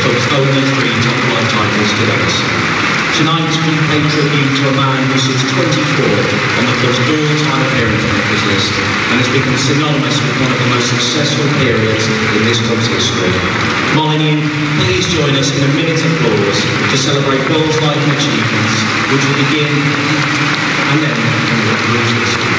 club's only 3 top-flight titles to date. Tonight we pay tribute to a man who sits 24 on the club's all-time appearance records list and has become synonymous with one of the most successful periods in this club's history. Molyneux, please join us in a minute of applause to celebrate goals like achievements, which will begin and then conclude.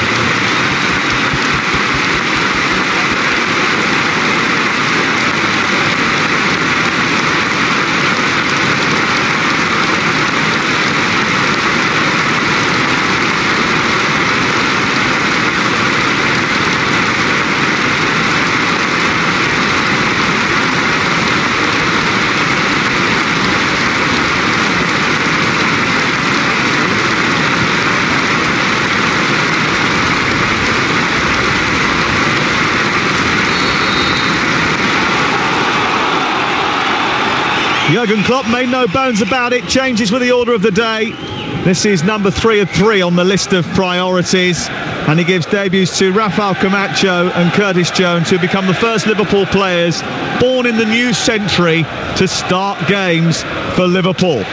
Jurgen Klopp made no bones about it, changes with the order of the day. This is number 3 of 3 on the list of priorities, and he gives debuts to Rafael Camacho and Curtis Jones, who become the first Liverpool players born in the new century to start games for Liverpool.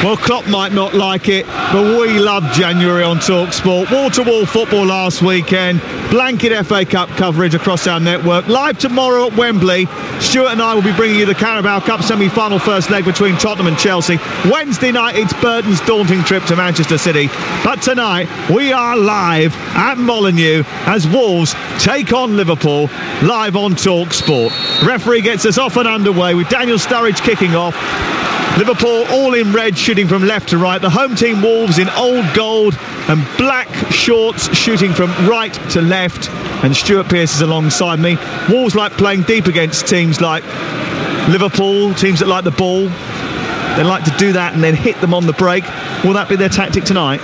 Well, Klopp might not like it, but we love January on TalkSport. Wall-to-wall football last weekend, blanket FA Cup coverage across our network. Live tomorrow at Wembley, Stuart and I will be bringing you the Carabao Cup semi-final first leg between Tottenham and Chelsea. Wednesday night, it's Burton's daunting trip to Manchester City. But tonight, we are live at Molyneux as Wolves take on Liverpool, live on TalkSport. Referee gets us off and underway with Daniel Sturridge kicking off. Liverpool all in red, shooting from left to right. The home team Wolves in old gold and black shorts, shooting from right to left. And Stuart Pearce is alongside me. Wolves like playing deep against teams like Liverpool, teams that like the ball. They like to do that and then hit them on the break. Will that be their tactic tonight?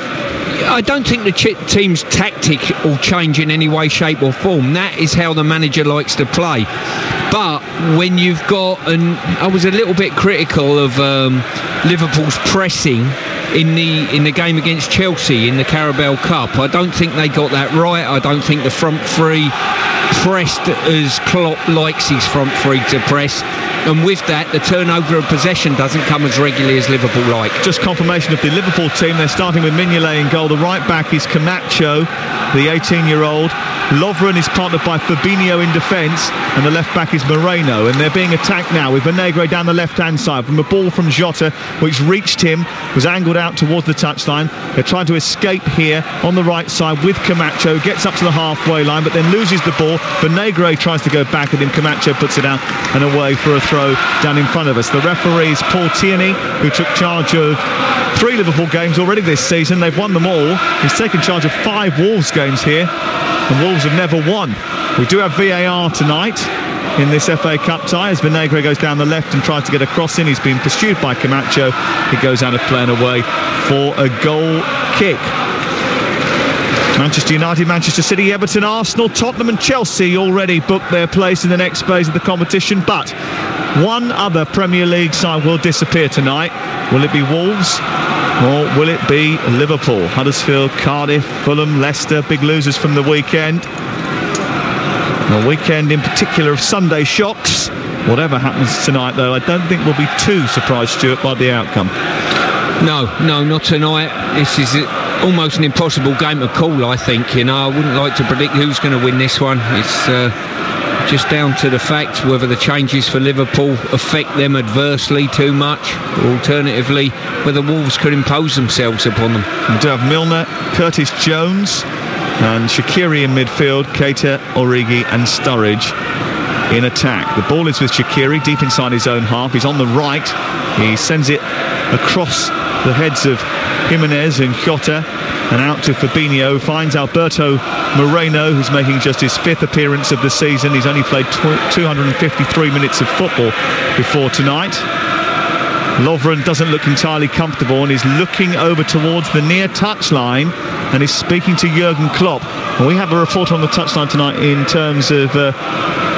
I don't think the team's tactic will change in any way, shape or form. That is how the manager likes to play. But when you've got, and I was a little bit critical of Liverpool's pressing in the game against Chelsea in the Carabao Cup. I don't think they got that right. I don't think the front three pressed as Klopp likes his front three to press. And with that, the turnover of possession doesn't come as regularly as Liverpool like. Just confirmation of the Liverpool team. They're starting with Mignolet in goal. The right back is Camacho, the 18-year-old. Lovren is partnered by Fabinho in defence, and the left back is Moreno. And they're being attacked now with Vinagre down the left-hand side from a ball from Jota, which reached him, was angled out towards the touchline. They're trying to escape here on the right side with Camacho, gets up to the halfway line, but then loses the ball. Vinagre tries to go back at him. Camacho puts it out and away for a throw down in front of us. The referee is Paul Tierney, who took charge of 3 Liverpool games already this season. They've won them all. He's taken charge of 5 Wolves games here, and Wolves have never won. We do have VAR tonight in this FA Cup tie as Vinagre goes down the left and tries to get a cross in. He's been pursued by Camacho. He goes out of play and away for a goal kick. Manchester United, Manchester City, Everton, Arsenal, Tottenham and Chelsea already booked their place in the next phase of the competition, but one other Premier League side will disappear tonight. Will it be Wolves or will it be Liverpool? Huddersfield, Cardiff, Fulham, Leicester, big losers from the weekend. A weekend in particular of Sunday shocks. Whatever happens tonight, though, I don't think we'll be too surprised, Stuart, by the outcome. No, not tonight. This is almost an impossible game to call, I think. You know, I wouldn't like to predict who's going to win this one. It's just down to the fact whether the changes for Liverpool affect them adversely too much, or alternatively whether Wolves could impose themselves upon them. We do have Milner, Curtis Jones and Shaqiri in midfield, Keita, Origi and Sturridge in attack. The ball is with Shaqiri deep inside his own half. He's on the right. He sends it across the heads of Jimenez and Jota and out to Fabinho. Finds Alberto Moreno, who's making just his 5th appearance of the season. He's only played 253 minutes of football before tonight. Lovren doesn't look entirely comfortable and is looking over towards the near touchline and is speaking to Jurgen Klopp. And we have a report on the touchline tonight in terms of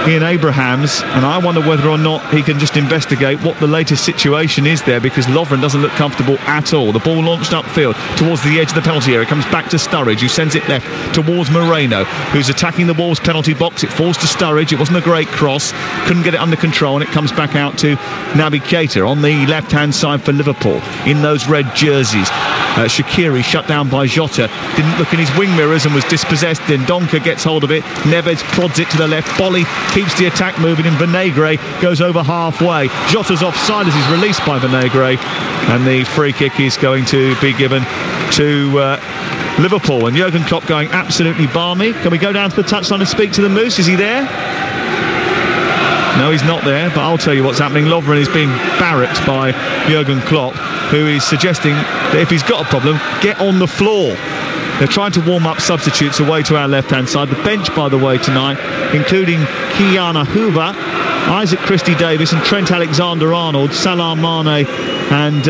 Ian Abrahams, and I wonder whether or not he can just investigate what the latest situation is there, because Lovren doesn't look comfortable at all. The ball launched upfield towards the edge of the penalty area. It comes back to Sturridge, who sends it left towards Moreno, who's attacking the Wolves penalty box. It falls to Sturridge. It wasn't a great cross, couldn't get it under control, and it comes back out to Naby Keita on the left-hand side for Liverpool in those red jerseys. Shaqiri shut down by Jota, didn't look in his wing mirrors and was dispossessed. Then Donker gets hold of it. Neves prods it to the left. Bolly keeps the attack moving, and Vinagre goes over halfway. Jota's offside as he's released by Vinagre, and the free kick is going to be given to Liverpool. And Jurgen Klopp going absolutely balmy. Can we go down to the touchline and speak to the Moose? Is he there? No, he's not there, but I'll tell you what's happening. Lovren is being barracked by Jurgen Klopp, who is suggesting that if he's got a problem, get on the floor. They're trying to warm up substitutes away to our left-hand side. The bench, by the way, tonight, including Kiana Hoover, Isaac Christie-Davis and Trent Alexander-Arnold, Salah Mane and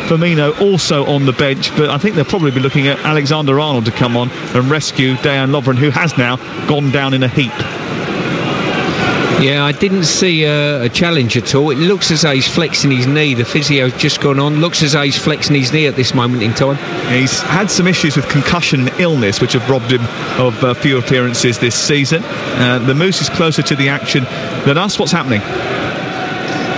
Firmino also on the bench. But I think they'll probably be looking at Alexander-Arnold to come on and rescue Dejan Lovren, who has now gone down in a heap. Yeah, I didn't see a challenge at all. It looks as though he's flexing his knee. The physio's just gone on. Looks as though he's flexing his knee at this moment in time. He's had some issues with concussion and illness, which have robbed him of a few appearances this season. The Moose is closer to the action than us. What's happening?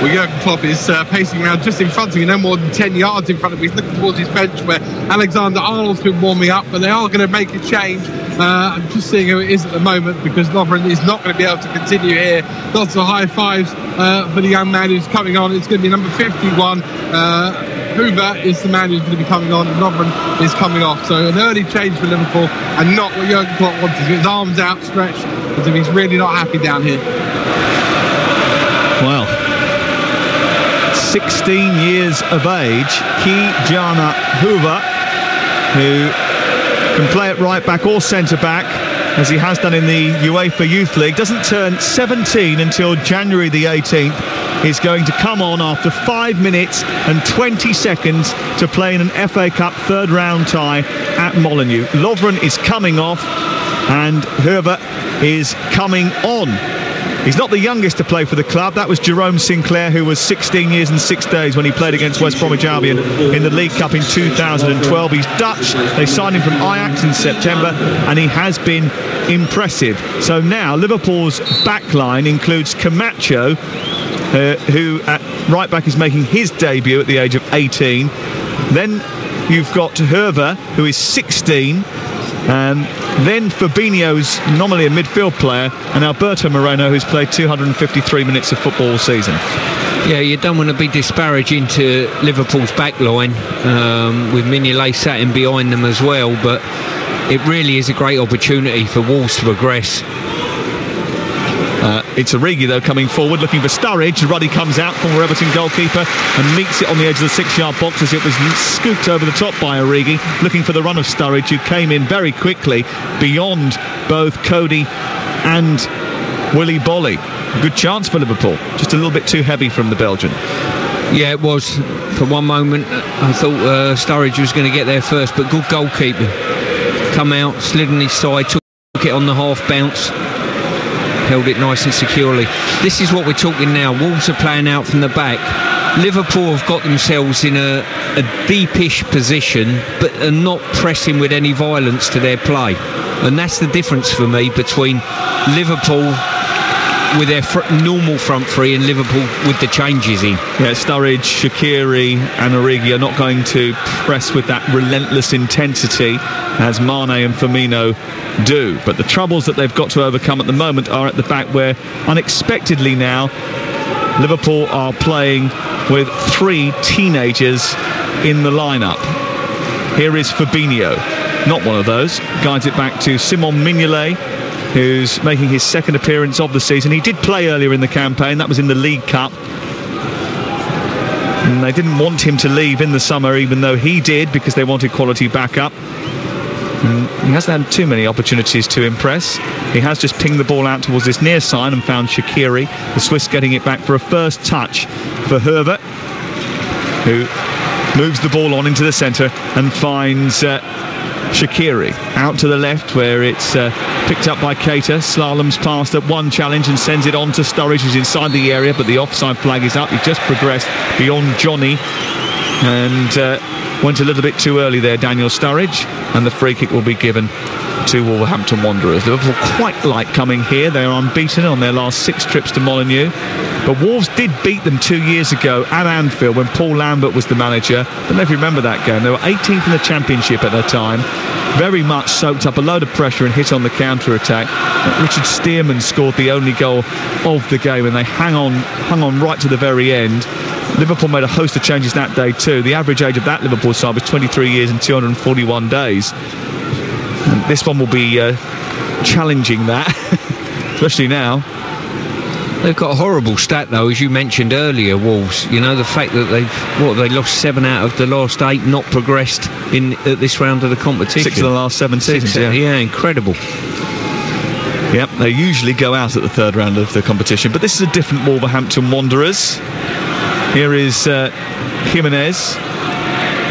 Well, Jurgen Klopp is pacing around just in front of you, no more than 10 yards in front of him. He's looking towards his bench where Alexander-Arnold's been warming up, but they are going to make a change. I'm just seeing who it is at the moment, because Lovren is not going to be able to continue here. Lots of high fives for the young man who's coming on. It's going to be number 51. Hoover is the man who's going to be coming on, and Lovren is coming off. So an early change for Liverpool, and not what Jurgen Klopp wants. His arms outstretched, as if he's really not happy down here. Well, 16 years of age, Ki-Jana Hoover, who can play at right back or centre back, as he has done in the UEFA Youth League, doesn't turn 17 until January the 18th, is going to come on after 5 minutes and 20 seconds to play in an FA Cup third round tie at Molineux. Lovren is coming off and Hoover is coming on. He's not the youngest to play for the club. That was Jerome Sinclair, who was 16 years and 6 days when he played against West Bromwich Albion in the League Cup in 2012. He's Dutch. They signed him from Ajax in September, and he has been impressive. So now Liverpool's backline includes Camacho, who at right back is making his debut at the age of 18. Then you've got Hoover, who is 16. Then Fabinho's nominally a midfield player, and Alberto Moreno, who's played 253 minutes of football all season. Yeah, you don't want to be disparaging to Liverpool's backline, with Mignolet sat in behind them as well, but it really is a great opportunity for Wolves to progress. It's Origi, though, coming forward, looking for Sturridge. Ruddy comes out, former Everton goalkeeper, and meets it on the edge of the 6-yard box as it was scooped over the top by Origi, looking for the run of Sturridge, who came in very quickly beyond both Cody and Willy Bolly. Good chance for Liverpool, just a little bit too heavy from the Belgian. Yeah, it was. For one moment, I thought Sturridge was going to get there first, but good goalkeeping. Come out, slid on his side, took it on the half bounce. Held it nice and securely. This is what we're talking now. Wolves are playing out from the back. Liverpool have got themselves in a deepish position, but are not pressing with any violence to their play. And that's the difference for me between Liverpool with their normal front three and Liverpool with the changes in. Yeah, Sturridge, Shaqiri and Origi are not going to press with that relentless intensity as Mane and Firmino do. But the troubles that they've got to overcome at the moment are at the back, where unexpectedly now Liverpool are playing with 3 teenagers in the lineup. Here is Fabinho, not one of those. Guides it back to Simon Mignolet, who's making his second appearance of the season. He did play earlier in the campaign, that was in the League Cup. And they didn't want him to leave in the summer, even though he did, because they wanted quality backup. And he hasn't had too many opportunities to impress. He has just pinged the ball out towards this near side and found Shaqiri, the Swiss, getting it back for a first touch for Hoover, who moves the ball on into the centre and finds Shaqiri out to the left where it's picked up by Keita. Slaloms past at one challenge and sends it on to Sturridge, who's inside the area, but the offside flag is up. He just progressed beyond Johnny and went a little bit too early there, Daniel Sturridge, and the free kick will be given to Wolverhampton Wanderers. Liverpool quite like coming here. They are unbeaten on their last 6 trips to Molineux. But Wolves did beat them 2 years ago at Anfield when Paul Lambert was the manager. I don't know if you remember that game. They were 18th in the Championship at the time. Very much soaked up a load of pressure and hit on the counter-attack. Richard Stearman scored the only goal of the game, and they hung on right to the very end. Liverpool made a host of changes that day too. The average age of that Liverpool side was 23 years and 241 days. And this one will be challenging that, especially now. They've got a horrible stat, though, as you mentioned earlier, Wolves. You know, the fact that they lost 7 out of the last 8, not progressed at this round of the competition. 6 of the last 7 seasons, yeah, incredible. Yep, they usually go out at the 3rd round of the competition, but this is a different Wolverhampton Wanderers. Here is Jimenez.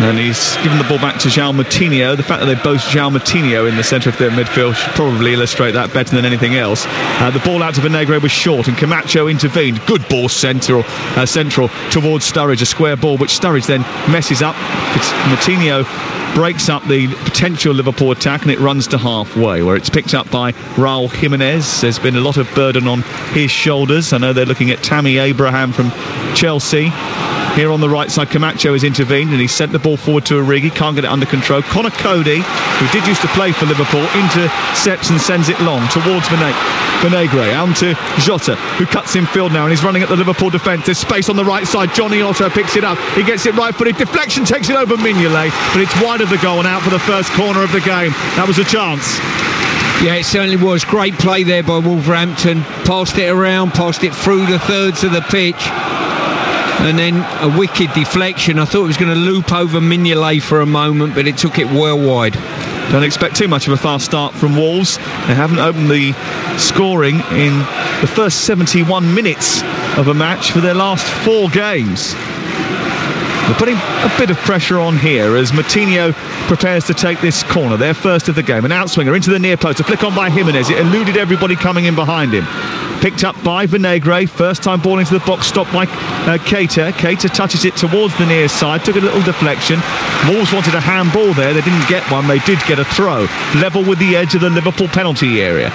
And he's given the ball back to João Moutinho. The fact that they boast João Moutinho in the centre of their midfield should probably illustrate that better than anything else. The ball out to Vinagre was short, and Camacho intervened. Good ball central towards Sturridge, a square ball, which Sturridge then messes up. Moutinho breaks up the potential Liverpool attack, and it runs to halfway, where it's picked up by Raul Jimenez. There's been a lot of burden on his shoulders. I know they're looking at Tammy Abraham from Chelsea. Here on the right side, Camacho has intervened and he sent the ball forward to Origi. Can't get it under control. Connor Cody, who did used to play for Liverpool, intercepts and sends it long towards Vinagre. On to Jota, who cuts in field now and he's running at the Liverpool defence. There's space on the right side. Johnny Otto picks it up. He gets it right-footed. Deflection takes it over Mignolet, but it's wide of the goal and out for the first corner of the game. That was a chance. Yeah, it certainly was. Great play there by Wolverhampton. Passed it around, passed it through the thirds of the pitch. And then a wicked deflection. I thought it was going to loop over Mignolet for a moment, but it took it well wide. Don't expect too much of a fast start from Wolves. They haven't opened the scoring in the first 71 minutes of a match for their last 4 games. They're putting a bit of pressure on here as Moutinho prepares to take this corner, their first of the game. An outswinger into the near post, a flick on by Jimenez. It eluded everybody coming in behind him. Picked up by Vinagre, first time ball into the box, stopped by Keita. Keita touches it towards the near side, took a little deflection. Wolves wanted a handball there, they didn't get one, they did get a throw. Level with the edge of the Liverpool penalty area.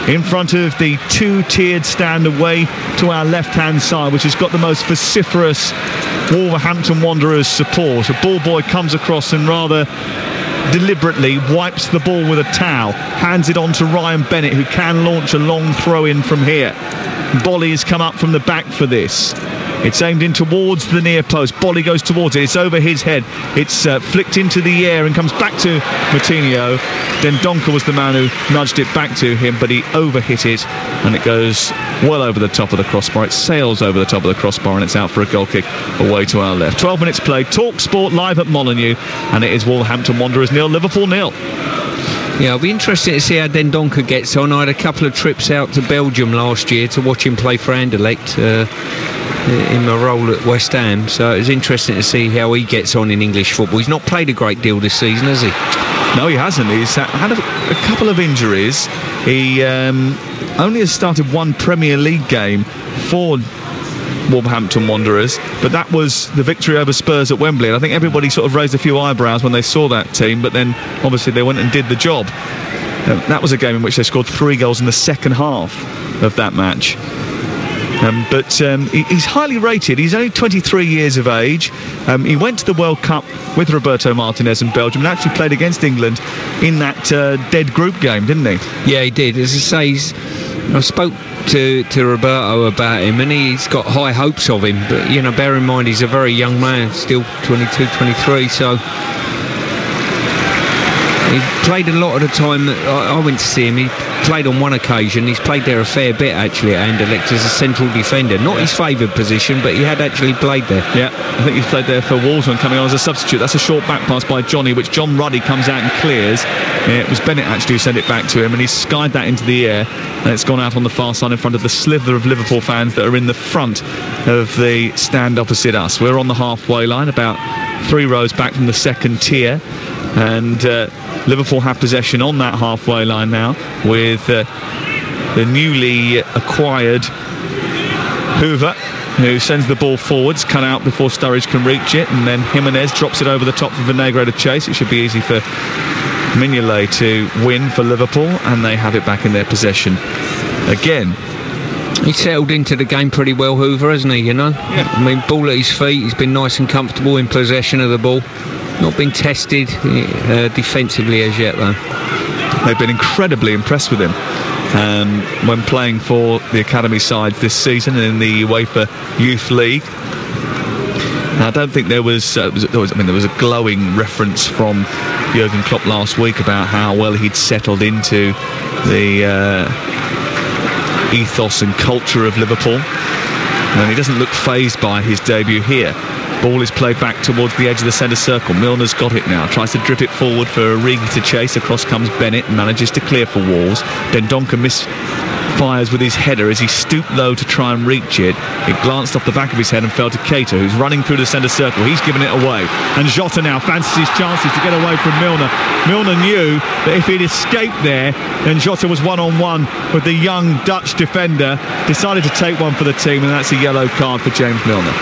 In front of the 2-tiered stand away to our left-hand side, which has got the most vociferous Wolverhampton Wanderers support. A ball boy comes across and rather deliberately wipes the ball with a towel, hands it on to Ryan Bennett, who can launch a long throw in from here. Bolly has come up from the back for this. It's aimed in towards the near post. Bolly goes towards it. It's over his head. It's flicked into the air and comes back to Moutinho. Then Donker was the man who nudged it back to him, but he overhit it and it goes well over the top of the crossbar. It sails over the top of the crossbar and it's out for a goal kick away to our left. 12 minutes played. Talk Sport live at Molineux, and it is Wolverhampton Wanderers 0, Liverpool 0. Yeah, it'll be interesting to see how Dendoncker gets on. I had a couple of trips out to Belgium last year to watch him play for Anderlecht in my role at West Ham, so it was interesting to see how he gets on in English football. He's not played a great deal this season, has he? No, he hasn't. He's had a couple of injuries. He only has started 1 Premier League game for Wolverhampton Wanderers, but that was the victory over Spurs at Wembley, and I think everybody sort of raised a few eyebrows when they saw that team, but then obviously they went and did the job. That was a game in which they scored 3 goals in the second half of that match. But he's highly rated. He's only 23 years of age. He went to the World Cup with Roberto Martinez in Belgium and actually played against England in that dead group game, didn't he? Yeah, he did. As I say, I spoke to Roberto about him and he's got high hopes of him, but you know, bear in mind he's a very young man, still 22, 23, so he played a lot of the time that I went to see him. He played on 1 occasion. He's played there a fair bit actually at Anderlecht as a central defender. Not his favoured position, but he had actually played there. Yeah, I think he's played there for Wolves when coming on as a substitute. That's a short back pass by Johnny, which John Ruddy comes out and clears. It was Bennett actually who sent it back to him, and he skied that into the air, and it's gone out on the far side in front of the slither of Liverpool fans that are in the front of the stand opposite us. We're on the halfway line, about 3 rows back from the second tier. And Liverpool have possession on that halfway line now with the newly acquired Hoover, who sends the ball forwards, cut out before Sturridge can reach it, and then Jimenez drops it over the top for Vinagre to chase. It should be easy for Mignolet to win for Liverpool, and they have it back in their possession again. He's settled into the game pretty well, Hoover, hasn't he, Yeah. I mean, ball at his feet, he's been nice and comfortable in possession of the ball. Not been tested defensively as yet, though. They've been incredibly impressed with him when playing for the academy side this season and in the UEFA Youth League. Now, I don't think there was a glowing reference from Jurgen Klopp last week about how well he'd settled into the ethos and culture of Liverpool, and he doesn't look fazed by his debut here. Ball is played back towards the edge of the centre circle. Milner's got it now, tries to drip it forward for Origi to chase. Across comes Bennett and manages to clear for Walls. Dendoncker misfires with his header as he stooped low to try and reach it. It glanced off the back of his head and fell to Keita, who's running through the centre circle. He's given it away, and Jota now fancies his chances to get away from Milner. Milner knew that if he'd escaped there, then Jota was one-on-one with the young Dutch defender. Decided to take one for the team, and that's a yellow card for James Milner.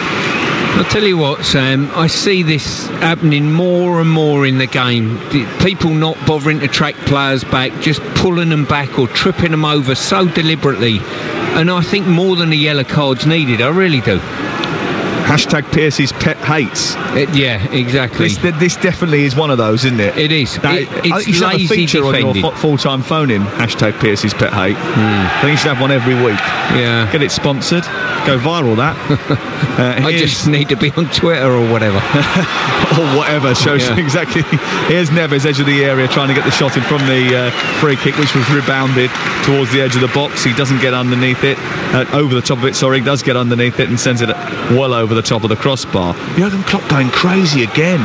I'll tell you what, Sam, I see this happening more and more in the game. People not bothering to track players back, just pulling them back or tripping them over so deliberately. And I think more than a yellow card's needed, I really do. Hashtag Pierce's pet hates. Yeah, exactly. This definitely is one of those, isn't it? It is. It's you should have a lazy feature defending. on your full-time phone-in, hashtag Pierce's pet hate. I think you should have one every week. Yeah. Get it sponsored. Go viral, that. I just need to be on Twitter or whatever. Or whatever. Shows exactly. Here's Neves, edge of the area, trying to get the shot in from the free kick, which was rebounded towards the edge of the box. He doesn't get underneath it. Over the top of it, sorry. He does get underneath it and sends it well over the top of the crossbar. Jurgen Klopp going crazy again.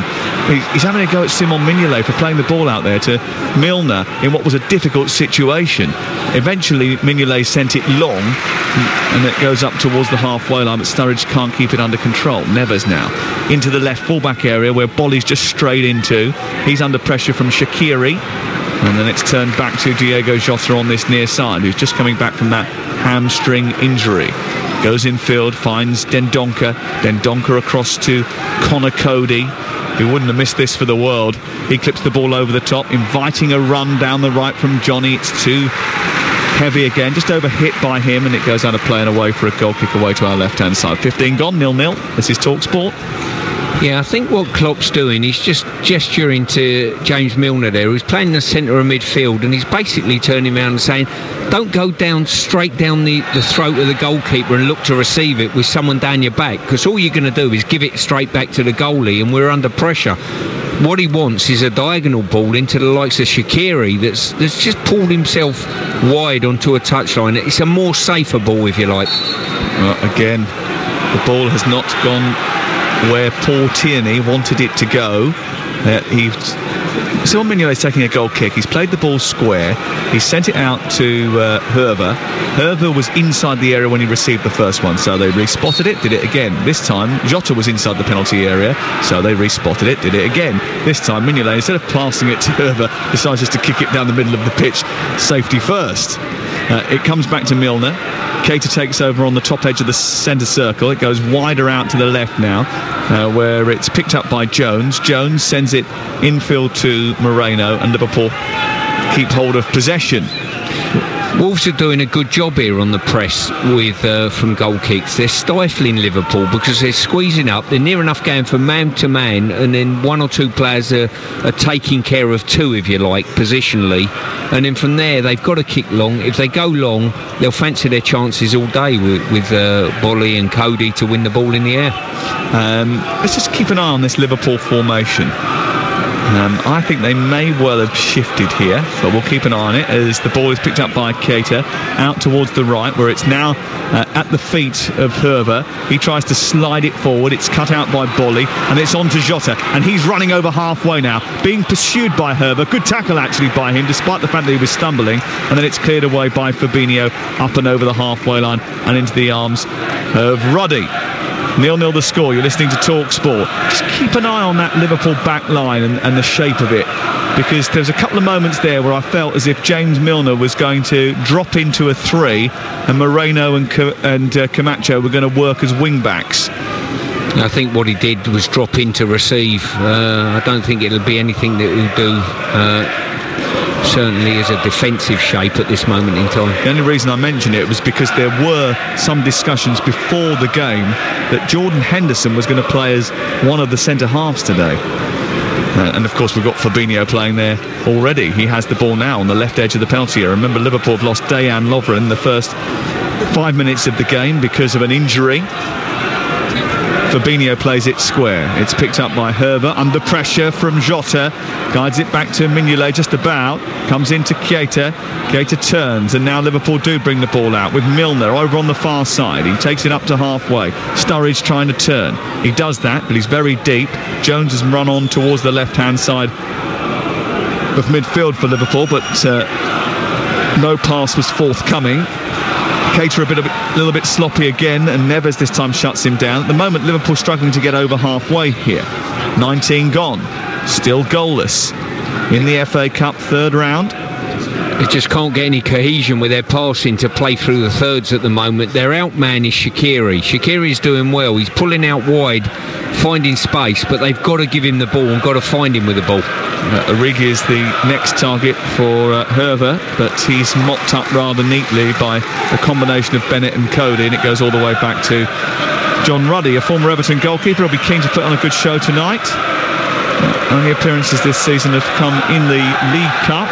He's having a go at Simon Mignolet for playing the ball out there to Milner in what was a difficult situation. Eventually Mignolet sent it long and it goes up towards the halfway line, but Sturridge can't keep it under control. Neves now into the left fullback area where Bolly's just strayed into. He's under pressure from Shaqiri, and then it's turned back to Diego Jota on this near side, who's just coming back from that hamstring injury. Goes infield, finds Dendoncker across to Connor Cody. He wouldn't have missed this for the world. He clips the ball over the top, inviting a run down the right from Johnny. It's too heavy again, just over hit by him, and it goes out of play and away for a goal kick away to our left-hand side. 15 gone, 0-0. This is TalkSport. Yeah, I think what Klopp's doing, he's just gesturing to James Milner there, who's playing the centre of midfield, and he's basically turning around and saying, don't go down straight down the throat of the goalkeeper and look to receive it with someone down your back, because all you're going to do is give it straight back to the goalie, and we're under pressure. What he wants is a diagonal ball into the likes of Shaqiri that's just pulled himself wide onto a touchline. It's a more safer ball, if you like. Well, again, the ball has not gone where Paul Tierney wanted it to go. Simon Mignolet is taking a goal kick. He's played the ball square. He sent it out to Hervé. Hervé was inside the area when he received the first one, so they respotted it, did it again. This time Jota was inside the penalty area, so they respotted it, did it again. This time Mignolet, instead of passing it to Hervé, decides just to kick it down the middle of the pitch, safety first. It comes back to Milner. Keita takes over on the top edge of the centre circle. It goes wider out to the left now, where it's picked up by Jones. Jones sends it infield to Moreno, and Liverpool keep hold of possession. Wolves are doing a good job here on the press with from goal kicks. They're stifling Liverpool because they're squeezing up. They're near enough going from man to man, and then one or two players are taking care of two, if you like, positionally. And then from there, they've got to kick long. If they go long, they'll fancy their chances all day with Bolly and Cody to win the ball in the air. Let's just keep an eye on this Liverpool formation. I think they may well have shifted here, but we'll keep an eye on it as the ball is picked up by Keita out towards the right, where it's now at the feet of Hervé. He tries to slide it forward. It's cut out by Bolly, and it's on to Jota, and he's running over halfway now, being pursued by Hervé. Good tackle actually by him, despite the fact that he was stumbling, and then it's cleared away by Fabinho up and over the halfway line and into the arms of Ruddy. 0-0 the score. You're listening to Talk Sport. Just keep an eye on that Liverpool back line and the shape of it, because there's a couple of moments there where I felt as if James Milner was going to drop into a 3 and Moreno and Camacho were going to work as wing backs. I think what he did was drop in to receive. I don't think it'll be anything that he'll do certainly as a defensive shape at this moment in time. The only reason I mentioned it was because there were some discussions before the game that Jordan Henderson was going to play as one of the centre halves today. And of course we've got Fabinho playing there already. He has the ball now on the left edge of the penalty area. Remember, Liverpool have lost Dejan Lovren in the first 5 minutes of the game because of an injury. Fabinho plays it square. It's picked up by Herber under pressure from Jota. Guides it back to Mignolet just about. Comes into Keita. Keita turns, and now Liverpool do bring the ball out with Milner over on the far side. He takes it up to halfway. Sturridge trying to turn. He does that, but he's very deep. Jones has run on towards the left-hand side of midfield for Liverpool, but no pass was forthcoming. Keita a little bit sloppy again, and Neves this time shuts him down. At the moment, Liverpool struggling to get over halfway here. 19 gone, still goalless in the FA Cup third round. They just can't get any cohesion with their passing to play through the thirds at the moment. Their outman is Shaqiri. Shaqiri's doing well. He's pulling out wide, finding space, but they've got to give him the ball and got to find him with the ball. Origi is the next target for Herver, but he's mopped up rather neatly by the combination of Bennett and Cody, and it goes all the way back to John Ruddy, a former Everton goalkeeper. He'll be keen to put on a good show tonight. Only appearances this season have come in the League Cup.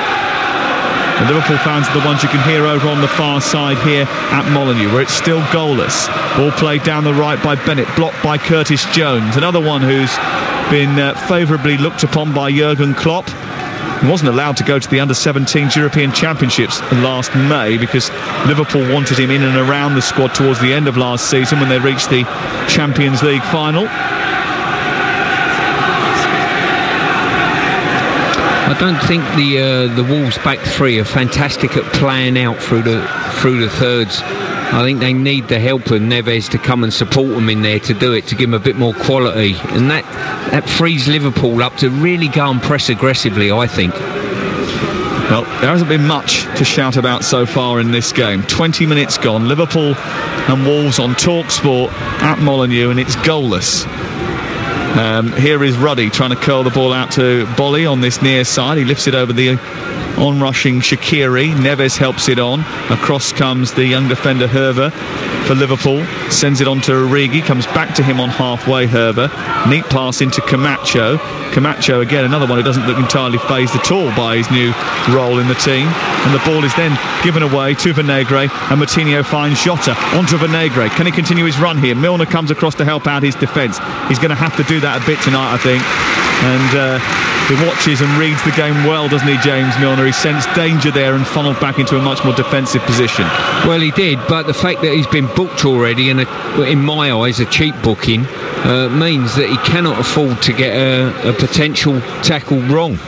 The Liverpool fans are the ones you can hear over on the far side here at Molineux, where it's still goalless. Ball played down the right by Bennett, blocked by Curtis Jones, another one who's been favourably looked upon by Jurgen Klopp. He wasn't allowed to go to the Under-17 European Championships last May because Liverpool wanted him in and around the squad towards the end of last season when they reached the Champions League final. I don't think the Wolves back three are fantastic at playing out through the thirds. I think they need the help of Neves to come and support them in there to do it, to give them a bit more quality, and that frees Liverpool up to really go and press aggressively, I think. Well, there hasn't been much to shout about so far in this game. 20 minutes gone. Liverpool and Wolves on Talk Sport at Molineux, and it's goalless. Here is Ruddy trying to curl the ball out to Bolly on this near side. He lifts it over the on-rushing Shaqiri. Neves helps it on. Across comes the young defender Herver for Liverpool. Sends it on to Origi. Comes back to him on halfway, Herver. Neat pass into Camacho. Camacho, again, another one who doesn't look entirely phased at all by his new role in the team. And the ball is then given away to Vinagre, and Moutinho finds Jota onto Vinagre. Can he continue his run here? Milner comes across to help out his defence. He's going to have to do that a bit tonight, I think. And he watches and reads the game well, doesn't he, James Milner? He sensed danger there and funneled back into a much more defensive position. Well, he did, but the fact that he's been booked already, and in my eyes a cheap booking, means that he cannot afford to get a potential tackle wrong.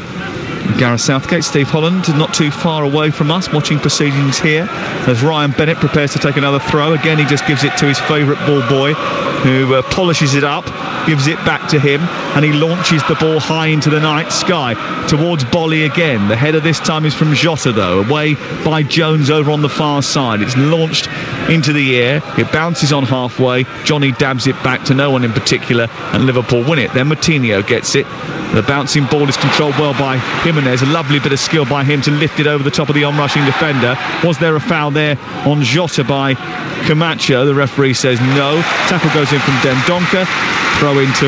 Gareth Southgate, Steve Holland, not too far away from us, watching proceedings here as Ryan Bennett prepares to take another throw. Again, he just gives it to his favourite ball boy, who polishes it up, gives it back to him, and he launches the ball high into the night sky towards Bolly again. The header this time is from Jota, though, away by Jones over on the far side. It's launched into the air, it bounces on halfway, Johnny dabs it back to no one in particular, and Liverpool win it. Then Moutinho gets it. The bouncing ball is controlled well by Jimenez. A lovely bit of skill by him to lift it over the top of the on-rushing defender. Was there a foul there on Jota by Camacho? The referee says no. Tackle goes in from Dendoncker. Throw into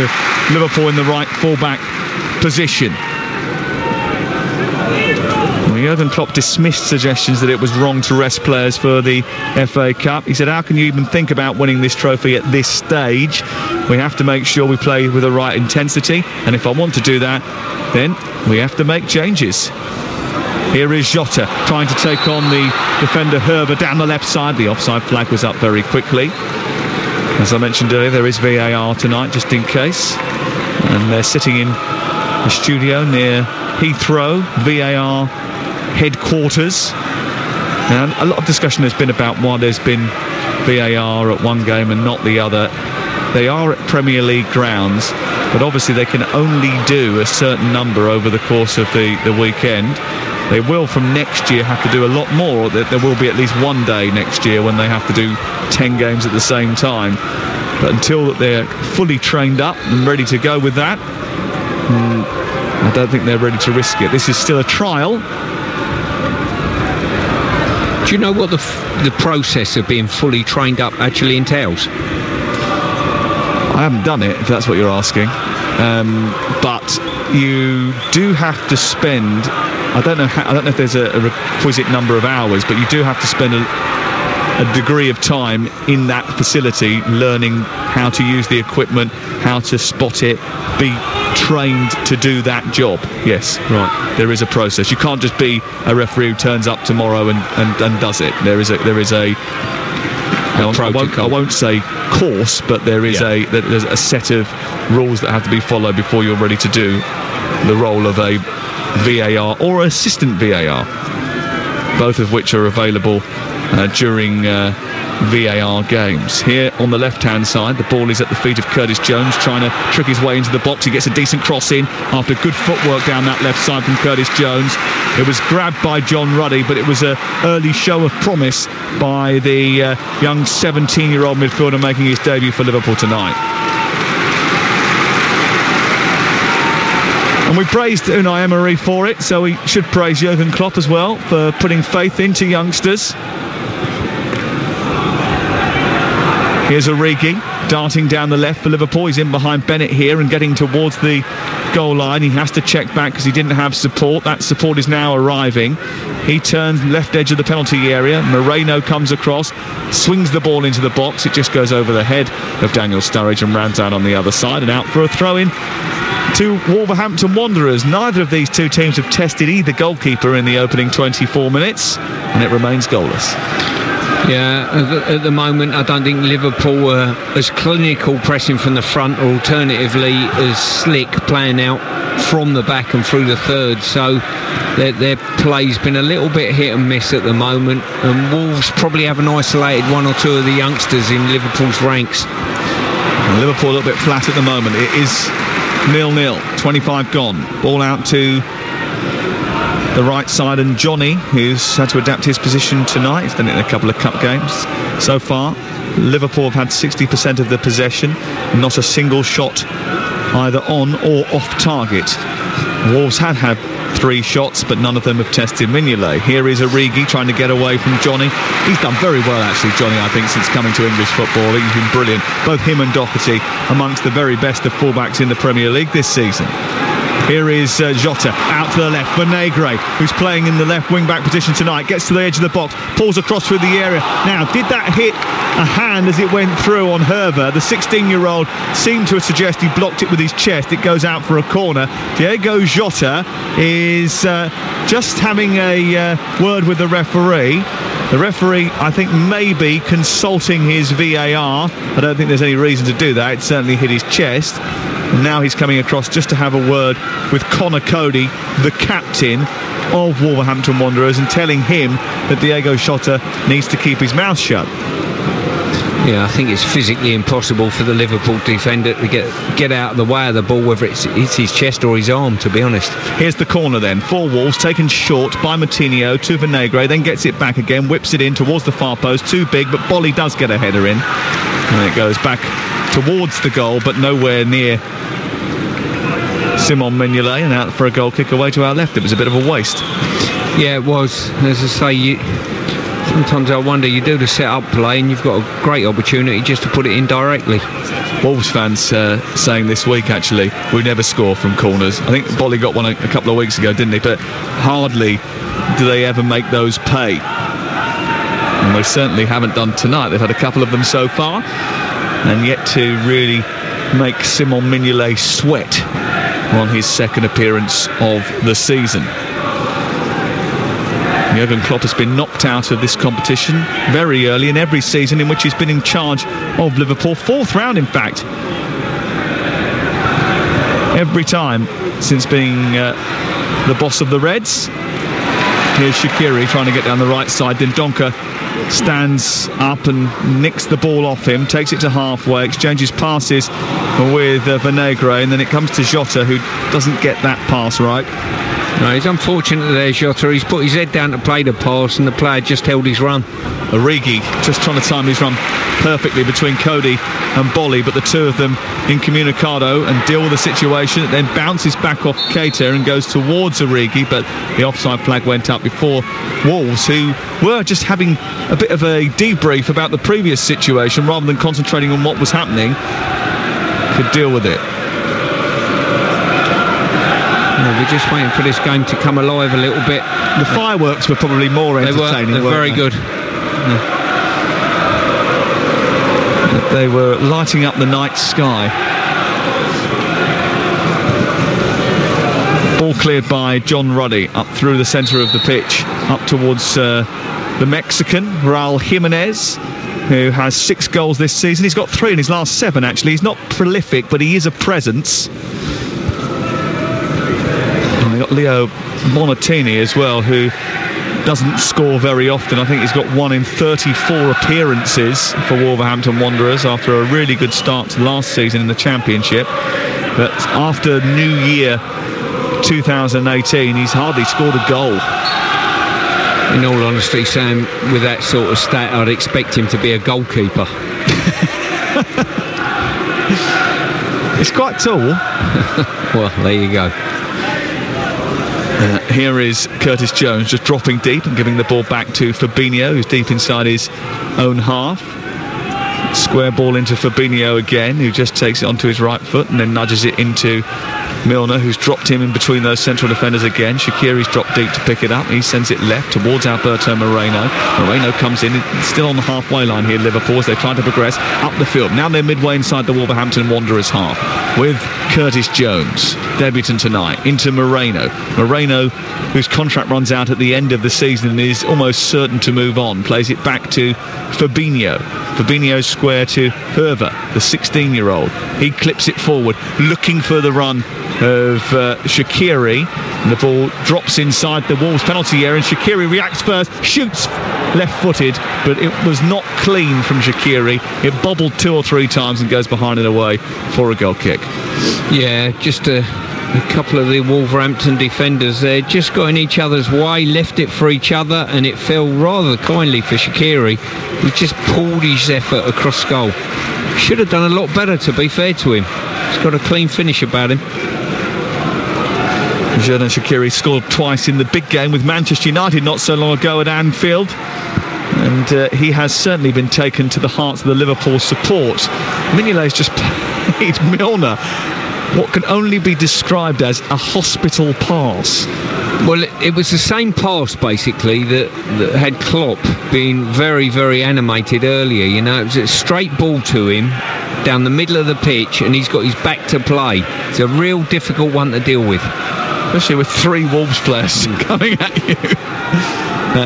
Liverpool in the right full-back position. Well, Jurgen Klopp dismissed suggestions that it was wrong to rest players for the FA Cup. He said, how can you even think about winning this trophy at this stage? We have to make sure we play with the right intensity, and if I want to do that, then we have to make changes. Here is Jota trying to take on the defender Herber down the left side. The offside flag was up very quickly. As I mentioned earlier, there is VAR tonight, just in case. And they're sitting in the studio near Heathrow, VAR headquarters. And a lot of discussion has been about why there's been VAR at one game and not the other. They are at Premier League grounds, but obviously they can only do a certain number over the course of the weekend. They will from next year have to do a lot more. There will be at least one day next year when they have to do 10 games at the same time. But until they're fully trained up and ready to go with that, I don't think they're ready to risk it. This is still a trial. Do you know what the process of being fully trained up actually entails? I haven't done it, if that's what you're asking. But you do have to spend, I don't know if there's a requisite number of hours, but you do have to spend a degree of time in that facility learning how to use the equipment, how to spot it, be trained to do that job. Yes, right. There is a process. You can't just be a referee who turns up tomorrow and does it. There is a I won't say course, but there's a set of rules that have to be followed before you're ready to do the role of a VAR or assistant VAR, both of which are available during VAR games. Here on the left-hand side, the ball is at the feet of Curtis Jones, trying to trick his way into the box. He gets a decent cross in after good footwork down that left side from Curtis Jones. It was grabbed by John Ruddy, but it was an early show of promise by the young 17-year-old midfielder making his debut for Liverpool tonight. And we praised Unai Emery for it, so we should praise Jurgen Klopp as well for putting faith into youngsters. Here's Origi darting down the left for Liverpool. He's in behind Bennett here and getting towards the goal line. He has to check back because he didn't have support. That support is now arriving. He turns left edge of the penalty area. Moreno comes across, swings the ball into the box. It just goes over the head of Daniel Sturridge and runs out on the other side and out for a throw-in to Wolverhampton Wanderers. Neither of these two teams have tested either goalkeeper in the opening 24 minutes, and it remains goalless. Yeah, at the moment I don't think Liverpool are as clinical pressing from the front, or alternatively as slick playing out from the back and through the third, so their play's been a little bit hit and miss at the moment, and Wolves probably haven't isolated one or two of the youngsters in Liverpool's ranks. And Liverpool a little bit flat at the moment. It is 0-0, 25 gone, ball out to the right side, and Johnny, who's had to adapt his position tonight. He's done it in a couple of cup games so far. Liverpool have had 60% of the possession, not a single shot either on or off target. Wolves had 3 shots, but none of them have tested Mignolet. Here is Origi trying to get away from Johnny. He's done very well actually, Johnny, I think, since coming to English football. He's been brilliant. Both him and Doherty amongst the very best of fullbacks in the Premier League this season. Here is Jota out to the left for Negre, who's playing in the left wing-back position tonight. Gets to the edge of the box, pulls across through the area. Now, did that hit a hand as it went through on Hervé? The 16-year-old seemed to suggest he blocked it with his chest. It goes out for a corner. Diego Jota is just having a word with the referee. The referee, I think, may be consulting his VAR. I don't think there's any reason to do that. It certainly hit his chest. And now he's coming across just to have a word with Connor Cody, the captain of Wolverhampton Wanderers, and telling him that Diego Jota needs to keep his mouth shut. Yeah, I think it's physically impossible for the Liverpool defender to get out of the way of the ball, whether it's his chest or his arm, to be honest. Here's the corner then, for Wolves, taken short by Moutinho to Vinagre, then gets it back again, whips it in towards the far post, too big, but Bolly does get a header in. And it goes back towards the goal, but nowhere near Simon Mignolet, and out for a goal kick away to our left. It was a bit of a waste. Yeah, it was. As I say, sometimes I wonder, you do the set-up play and you've got a great opportunity just to put it in directly. Wolves fans saying this week, actually, we never score from corners. I think Bolly got one a couple of weeks ago, didn't he? But hardly do they ever make those pay. And they certainly haven't done tonight. They've had a couple of them so far, and yet to really make Simon Mignolet sweat on his second appearance of the season. Jurgen Klopp has been knocked out of this competition very early in every season in which he's been in charge of Liverpool. 4th round, in fact. Every time since being the boss of the Reds. Here's Shaqiri trying to get down the right side. Dendoncker stands up and nicks the ball off him, takes it to halfway, exchanges passes with Vinagre, and then it comes to Jota, who doesn't get that pass right. No, he's unfortunate there, Jota. He's put his head down to play the pass, and the player just held his run. Origi just trying to time his run perfectly between Cody and Bolly, but the two of them incommunicado and deal with the situation. It then bounces back off Keita and goes towards Origi, but the offside flag went up before Wolves, who were just having a bit of a debrief about the previous situation rather than concentrating on what was happening, could deal with it. We're just waiting for this game to come alive a little bit. The fireworks were probably more entertaining. They're very good. They were lighting up the night sky. Ball cleared by John Ruddy up through the centre of the pitch, up towards the Mexican, Raul Jimenez, who has 6 goals this season. He's got 3 in his last 7, actually. He's not prolific, but he is a presence. And they've got Leo Bonatini as well, who doesn't score very often. I think he's got 1 in 34 appearances for Wolverhampton Wanderers after a really good start to last season in the Championship. But after New Year 2018, he's hardly scored a goal. In all honesty, Sam, with that sort of stat, I'd expect him to be a goalkeeper. It's quite tall. Well, there you go. Here is Curtis Jones just dropping deep and giving the ball back to Fabinho, who's deep inside his own half. Square ball into Fabinho again, who just takes it onto his right foot and then nudges it into Milner, who's dropped him in between those central defenders again. Shaqiri's dropped deep to pick it up. He sends it left towards Alberto Moreno. Moreno comes in, still on the halfway line here, Liverpool, as they try to progress up the field. Now they're midway inside the Wolverhampton Wanderers half with Curtis Jones, debutant tonight, into Moreno. Moreno, whose contract runs out at the end of the season and is almost certain to move on, plays it back to Fabinho. Fabinho's square to Herver, the 16-year-old. He clips it forward, looking for the run of Shaqiri, and the ball drops inside the Wolves penalty area, and Shaqiri reacts first, shoots left-footed, but it was not clean from Shaqiri. It bobbled 2 or 3 times and goes behind and away for a goal kick. Yeah, just a couple of the Wolverhampton defenders there just got in each other's way, left it for each other, and it fell rather kindly for Shaqiri, who just pulled his effort across goal. Should have done a lot better, to be fair to him. He's got a clean finish about him. Xherdan Shaqiri scored twice in the big game with Manchester United not so long ago at Anfield, and he has certainly been taken to the hearts of the Liverpool support. Mignolet's just played Milner what can only be described as a hospital pass. Well, it was the same pass basically that had Klopp been very, very animated earlier. You know, it was a straight ball to him down the middle of the pitch, and he's got his back to play. It's a real difficult one to deal with, especially with 3 Wolves players coming at you.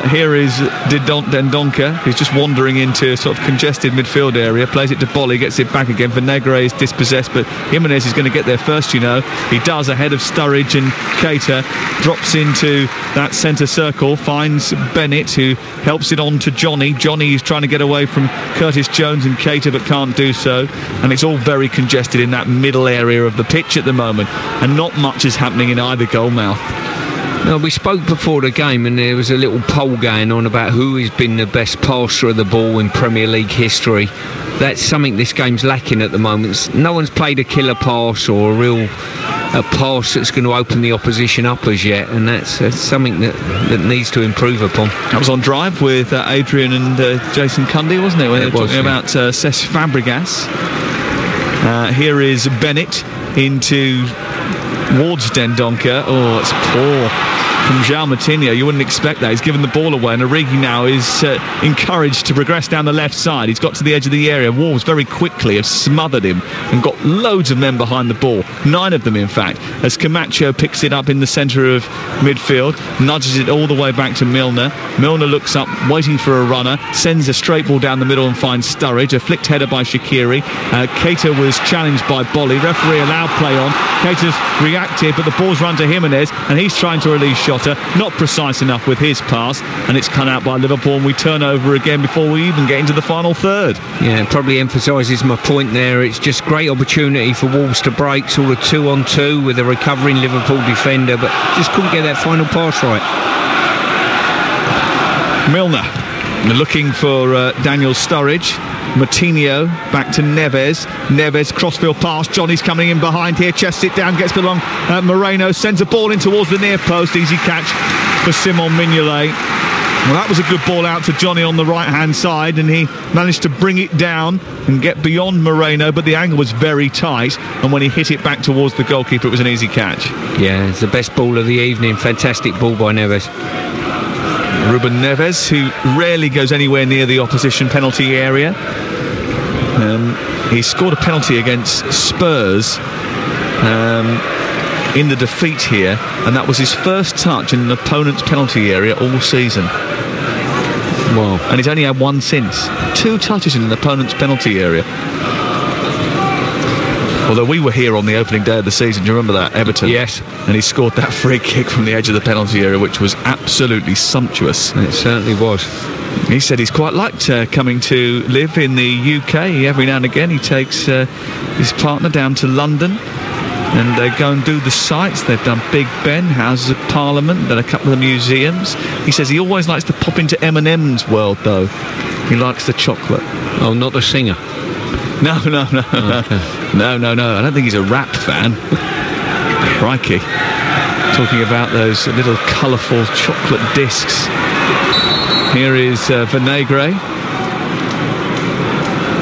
Here is Dendoncker, who's just wandering into a sort of congested midfield area, plays it to Bolly, gets it back again. Vinagre is dispossessed, but Jimenez is going to get there first, you know. He does, ahead of Sturridge, and Keita drops into that centre circle, finds Bennett, who helps it on to Johnny. Johnny is trying to get away from Curtis Jones and Keita, but can't do so. And it's all very congested in that middle area of the pitch at the moment, and not much is happening in either goal mouth. Now, we spoke before the game, and there was a little poll going on about who has been the best passer of the ball in Premier League history. That's something this game's lacking at the moment. No one's played a killer pass or a pass that's going to open the opposition up as yet, and that's something that needs to improve upon. That was on Drive with Adrian and Jason Cundy, wasn't it? When they were talking about Cesc Fabregas. Here is Bennett towards Dendoncker. Oh, it's poor from João Moutinho. You wouldn't expect that. He's given the ball away, and Origi now is encouraged to progress down the left side. He's got to the edge of the area. Wolves very quickly have smothered him and got loads of men behind the ball. 9 of them, in fact, as Camacho picks it up in the centre of midfield, nudges it all the way back to Milner. Milner looks up, waiting for a runner, sends a straight ball down the middle and finds Sturridge. A flicked header by Shaqiri. Keita was challenged by Bolly. Referee allowed play on. Keita's reacted, but the ball's run to Jimenez, and he's trying to release shot. Jota, not precise enough with his pass, and it's cut out by Liverpool, and we turn over again before we even get into the final third. Yeah, it probably emphasises my point there. It's just great opportunity for Wolves to break, sort of 2-on-2 with a recovering Liverpool defender, but just couldn't get that final pass right. Milner looking for Daniel Sturridge. Moutinho back to Neves. Neves crossfield pass. Johnny's coming in behind here, chests it down, gets along. Moreno sends a ball in towards the near post. Easy catch for Simon Mignolet. Well, that was a good ball out to Johnny on the right hand side, and he managed to bring it down and get beyond Moreno, but the angle was very tight, and when he hit it back towards the goalkeeper, it was an easy catch. Yeah, it's the best ball of the evening. Fantastic ball by Neves. Ruben Neves, who rarely goes anywhere near the opposition penalty area. He scored a penalty against Spurs in the defeat here, and that was his first touch in an opponent's penalty area all season. Wow. And he's only had one since. 2 touches in an opponent's penalty area. Although we were here on the opening day of the season, do you remember that, Everton? Yes. And he scored that free kick from the edge of the penalty area, which was absolutely sumptuous. It certainly was. He said he's quite liked coming to live in the UK. Every now and again he takes his partner down to London, and they go and do the sights. They've done Big Ben, Houses of Parliament, done a couple of museums. He says he always likes to pop into M&M's world, though. He likes the chocolate. Oh, not the singer? No. Okay. No. I don't think he's a rap fan. Crikey. Talking about those little colourful chocolate discs. Here is Vinagre.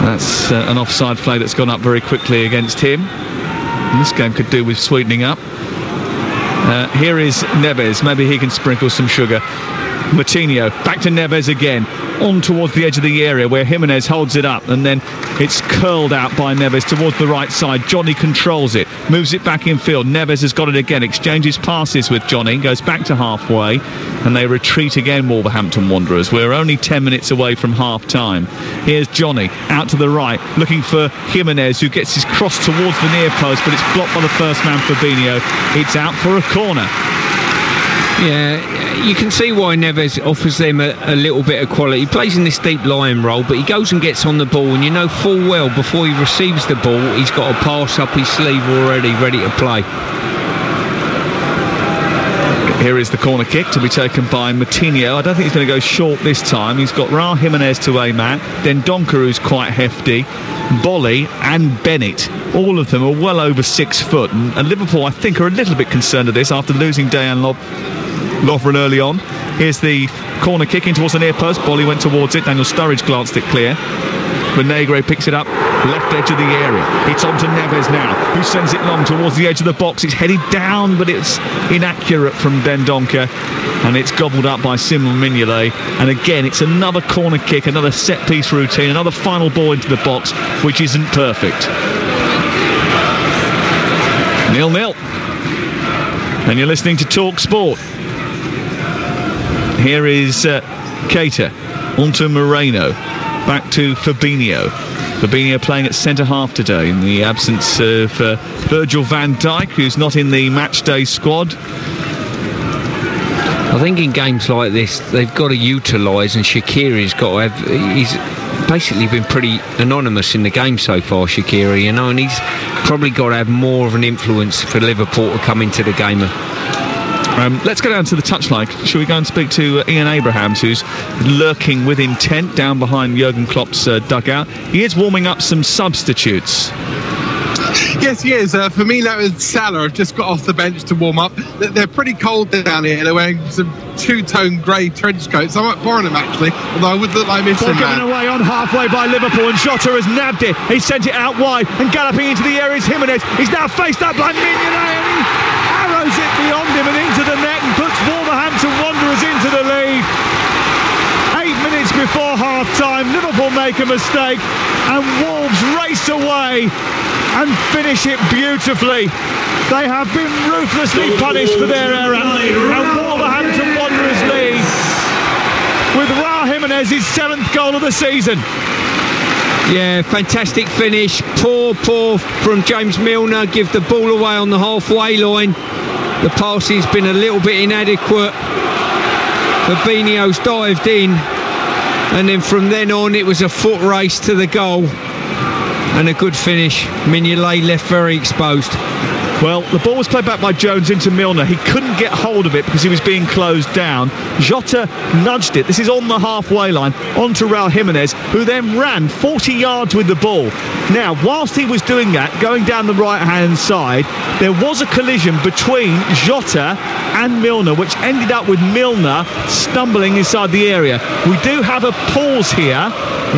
That's an offside play that's gone up very quickly against him. And this game could do with sweetening up. Here is Neves. Maybe he can sprinkle some sugar. Moutinho, back to Neves again, on towards the edge of the area where Jimenez holds it up, and then it's curled out by Neves towards the right side. Johnny controls it, moves it back in field. Neves has got it again, exchanges passes with Johnny, goes back to halfway, and they retreat again, Wolverhampton Wanderers. We're only 10 minutes away from half-time. Here's Johnny, out to the right, looking for Jimenez, who gets his cross towards the near post, but it's blocked by the first man, Fabinho. It's out for a corner. Yeah, you can see why Neves offers them a little bit of quality. He plays in this deep lying role, but he goes and gets on the ball, and you know full well before he receives the ball he's got a pass up his sleeve already, ready to play. Here is the corner kick to be taken by Moutinho. I don't think he's going to go short this time. He's got Raul Jimenez to aim at, then Donker, who's quite hefty, Bolly and Bennett. All of them are well over 6 foot, and Liverpool, I think, are a little bit concerned of this after losing Dejan Lovren early on. Here's the corner kick in towards the near post. Bolly went towards it. Daniel Sturridge glanced it clear. Vinagre picks it up, left edge of the area. It's on to Neves now, who sends it long towards the edge of the box. It's headed down, but it's inaccurate from Dendoncker, and it's gobbled up by Simon Mignolet. And again, it's another corner kick, another set-piece routine, another final ball into the box, which isn't perfect. 0-0. And you're listening to Talk Sport. Here is Keita, onto Moreno, back to Fabinho. Fabinho playing at centre-half today in the absence of Virgil van Dijk, who's not in the match-day squad. I think in games like this, they've got to utilise, and Shaqiri's got to have... He's basically been pretty anonymous in the game so far, Shaqiri, you know, and he's probably got to have more of an influence for Liverpool to come into the game. Let's go down to the touchline. Shall we go and speak to Ian Abrahams, who's lurking with intent down behind Jurgen Klopp's dugout. He is warming up some substitutes. Yes, he is. Firmino and Salah have just got off the bench to warm up. They're pretty cold down here. They're wearing some two-tone grey trench coats. I might borrow them, actually, although I would look like missing Ball given away on halfway by Liverpool, and Jota has nabbed it. He sent it out wide, and galloping into the area is Jimenez. He's now faced up by Mignolet, and he arrows it beyond him and into the net and puts Wolverhampton Wanderers into the lead. 8 minutes before half-time, Liverpool make a mistake, and Wolves race away and finish it beautifully. They have been ruthlessly punished for their error, and Wolverhampton Wanderers lead with Raul Jimenez's 7th goal of the season. Yeah, fantastic finish. Poor from James Milner. Give the ball away on the halfway line. The passing's been a little bit inadequate. Fabinho's dived in, and then from then on it was a foot race to the goal and a good finish. Mignolet left very exposed. Well, the ball was played back by Jones into Milner. He couldn't get hold of it because he was being closed down. Jota nudged it. This is on the halfway line onto Raul Jimenez, who then ran 40 yards with the ball. Now, whilst he was doing that, going down the right-hand side, there was a collision between Jota and Milner, which ended up with Milner stumbling inside the area. We do have a pause here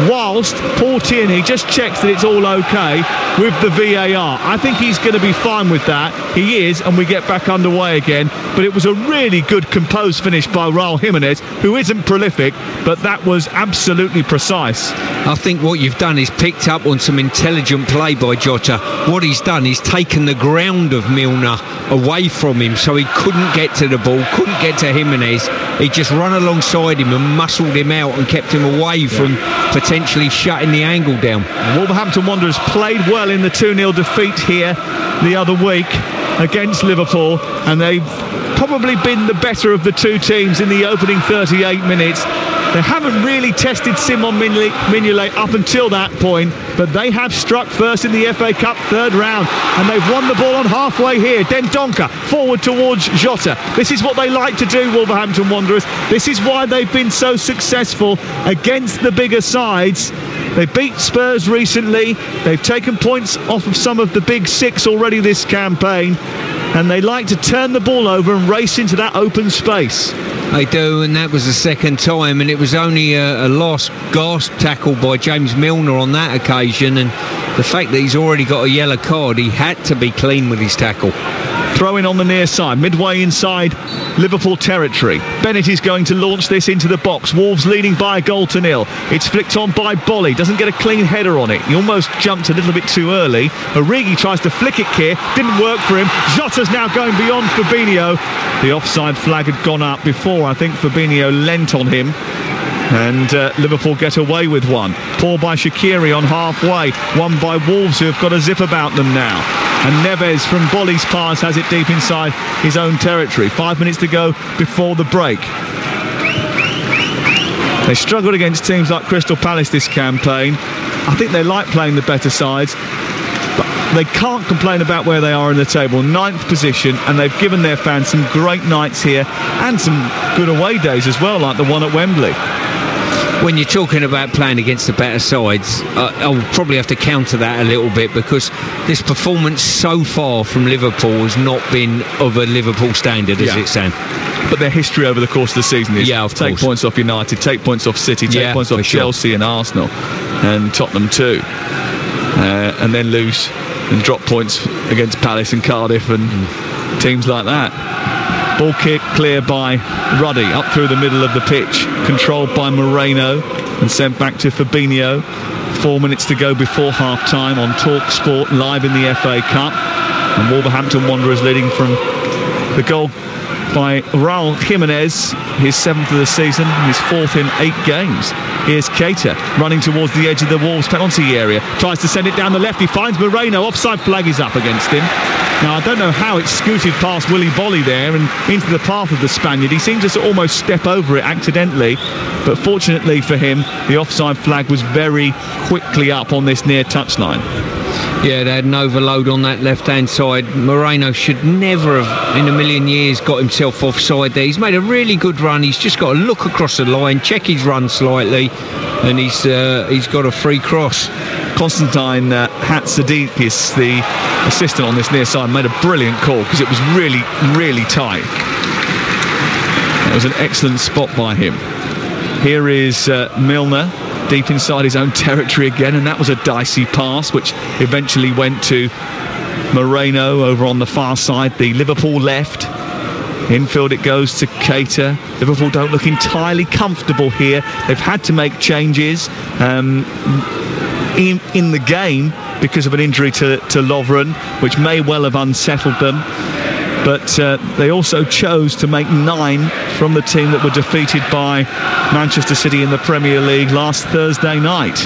whilst Paul Tierney just checks that it's all okay with the VAR. I think he's going to be fine with that. He is, and we get back underway again. But it was a really good composed finish by Raul Jimenez, who isn't prolific, but that was absolutely precise. I think what you've done is picked up on some intelligent play by Jota. What he's done is taken the ground of Milner away from him, so he couldn't get to the ball, couldn't get to Jimenez. He just run alongside him and muscled him out and kept him away from potentially shutting the angle down. Wolverhampton Wanderers played well in the 2-0 defeat here the other week against Liverpool, and they've probably been the better of the two teams in the opening 38 minutes. They haven't really tested Simon Mignolet up until that point, but they have struck first in the FA Cup third round, and they've won the ball on halfway here. Dendoncker forward towards Jota. This is what they like to do, Wolverhampton Wanderers. This is why they've been so successful against the bigger sides. They beat Spurs recently. They've taken points off of some of the big six already this campaign, and they like to turn the ball over and race into that open space. They do, and that was the second time, and it was only a last gasp tackle by James Milner on that occasion, and the fact that he's already got a yellow card, he had to be clean with his tackle. Throw in on the near side, midway inside Liverpool territory. Bennett is going to launch this into the box. Wolves leading by a goal to nil. It's flicked on by Bolly. Doesn't get a clean header on it. He almost jumped a little bit too early. Origi tries to flick it here. Didn't work for him. Jota's now going beyond Fabinho. The offside flag had gone up before. I think Fabinho leant on him. And Liverpool get away with one. Poor by Shaqiri on halfway. One by Wolves, who have got a zip about them now. And Neves from Bolly's pass has it deep inside his own territory. 5 minutes to go before the break. They struggled against teams like Crystal Palace this campaign. I think they like playing the better sides, but they can't complain about where they are in the table. 9th position, and they've given their fans some great nights here and some good away days as well, like the one at Wembley. When you're talking about playing against the better sides, I'll probably have to counter that a little bit, because this performance so far from Liverpool has not been of a Liverpool standard as it stands. But their history over the course of the season is take points off United, take points off City, take points off Chelsea and Arsenal and Tottenham too, and then lose and drop points against Palace and Cardiff and teams like that. Ball kick clear by Ruddy up through the middle of the pitch, controlled by Moreno and sent back to Fabinho. 4 minutes to go before half-time on Talk Sport live in the FA Cup, and Wolverhampton Wanderers leading from the goal by Raul Jimenez, his 7th of the season, his 4th in 8 games. Here's Keita running towards the edge of the Wolves penalty area, tries to send it down the left, he finds Moreno, offside flag is up against him. Now, I don't know how it scooted past Willy Bolly there and into the path of the Spaniard. He seemed to almost step over it accidentally, but fortunately for him, the offside flag was very quickly up on this near touchline. Yeah, they had an overload on that left-hand side. Moreno should never have, in a million years, got himself offside there. He's made a really good run. He's just got to look across the line, check his run slightly, and he's got a free cross. Constantine Hatzidakis, the assistant on this near side, made a brilliant call because it was really, really tight. It was an excellent spot by him. Here is Milner, deep inside his own territory again, and that was a dicey pass which eventually went to Moreno over on the far side, the Liverpool left. Infield it goes to Keita. Liverpool don't look entirely comfortable here. They've had to make changes in the game because of an injury to Lovren, which may well have unsettled them. But they also chose to make 9 from the team that were defeated by Manchester City in the Premier League last Thursday night.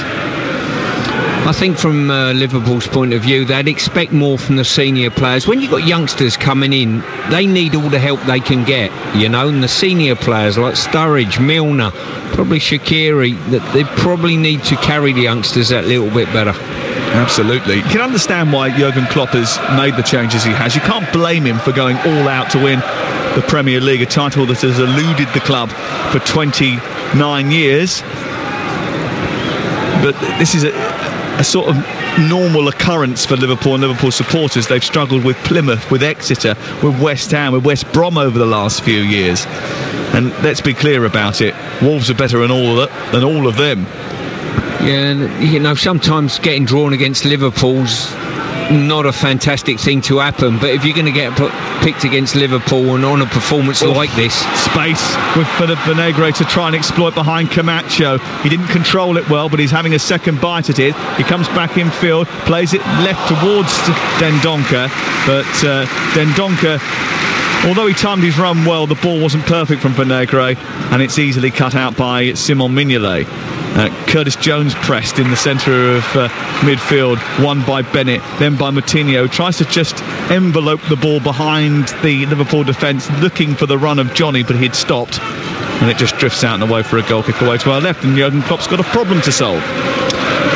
I I think from Liverpool's point of view, they'd expect more from the senior players. When you've got youngsters coming in, they need all the help they can get, you know, and the senior players like Sturridge, Milner, probably Shaqiri, that they probably need to carry the youngsters that little bit better. Absolutely. You can understand why Jurgen Klopp has made the changes he has. You can't blame him for going all out to win the Premier League, a title that has eluded the club for 29 years. But this is a sort of normal occurrence for Liverpool and Liverpool supporters. They've struggled with Plymouth, with Exeter, with West Ham, with West Brom over the last few years. And let's be clear about it, Wolves are better than all of them. Yeah, and, you know, sometimes getting drawn against Liverpool's not a fantastic thing to happen, but if you're going to get picked against Liverpool and on a performance like this... Space with Philip Vinagre to try and exploit behind Camacho. He didn't control it well, but he's having a second bite at it. He comes back in field, plays it left towards Dendoncker, but Dendoncker, although he timed his run well, the ball wasn't perfect from Vinagre, and it's easily cut out by Simon Mignolet. Curtis Jones pressed in the centre of midfield, won by Bennett, then by Moutinho, tries to just envelope the ball behind the Liverpool defence, looking for the run of Johnny, but he'd stopped, and it just drifts out and away for a goal kick away to our left, and Jurgen Klopp's got a problem to solve.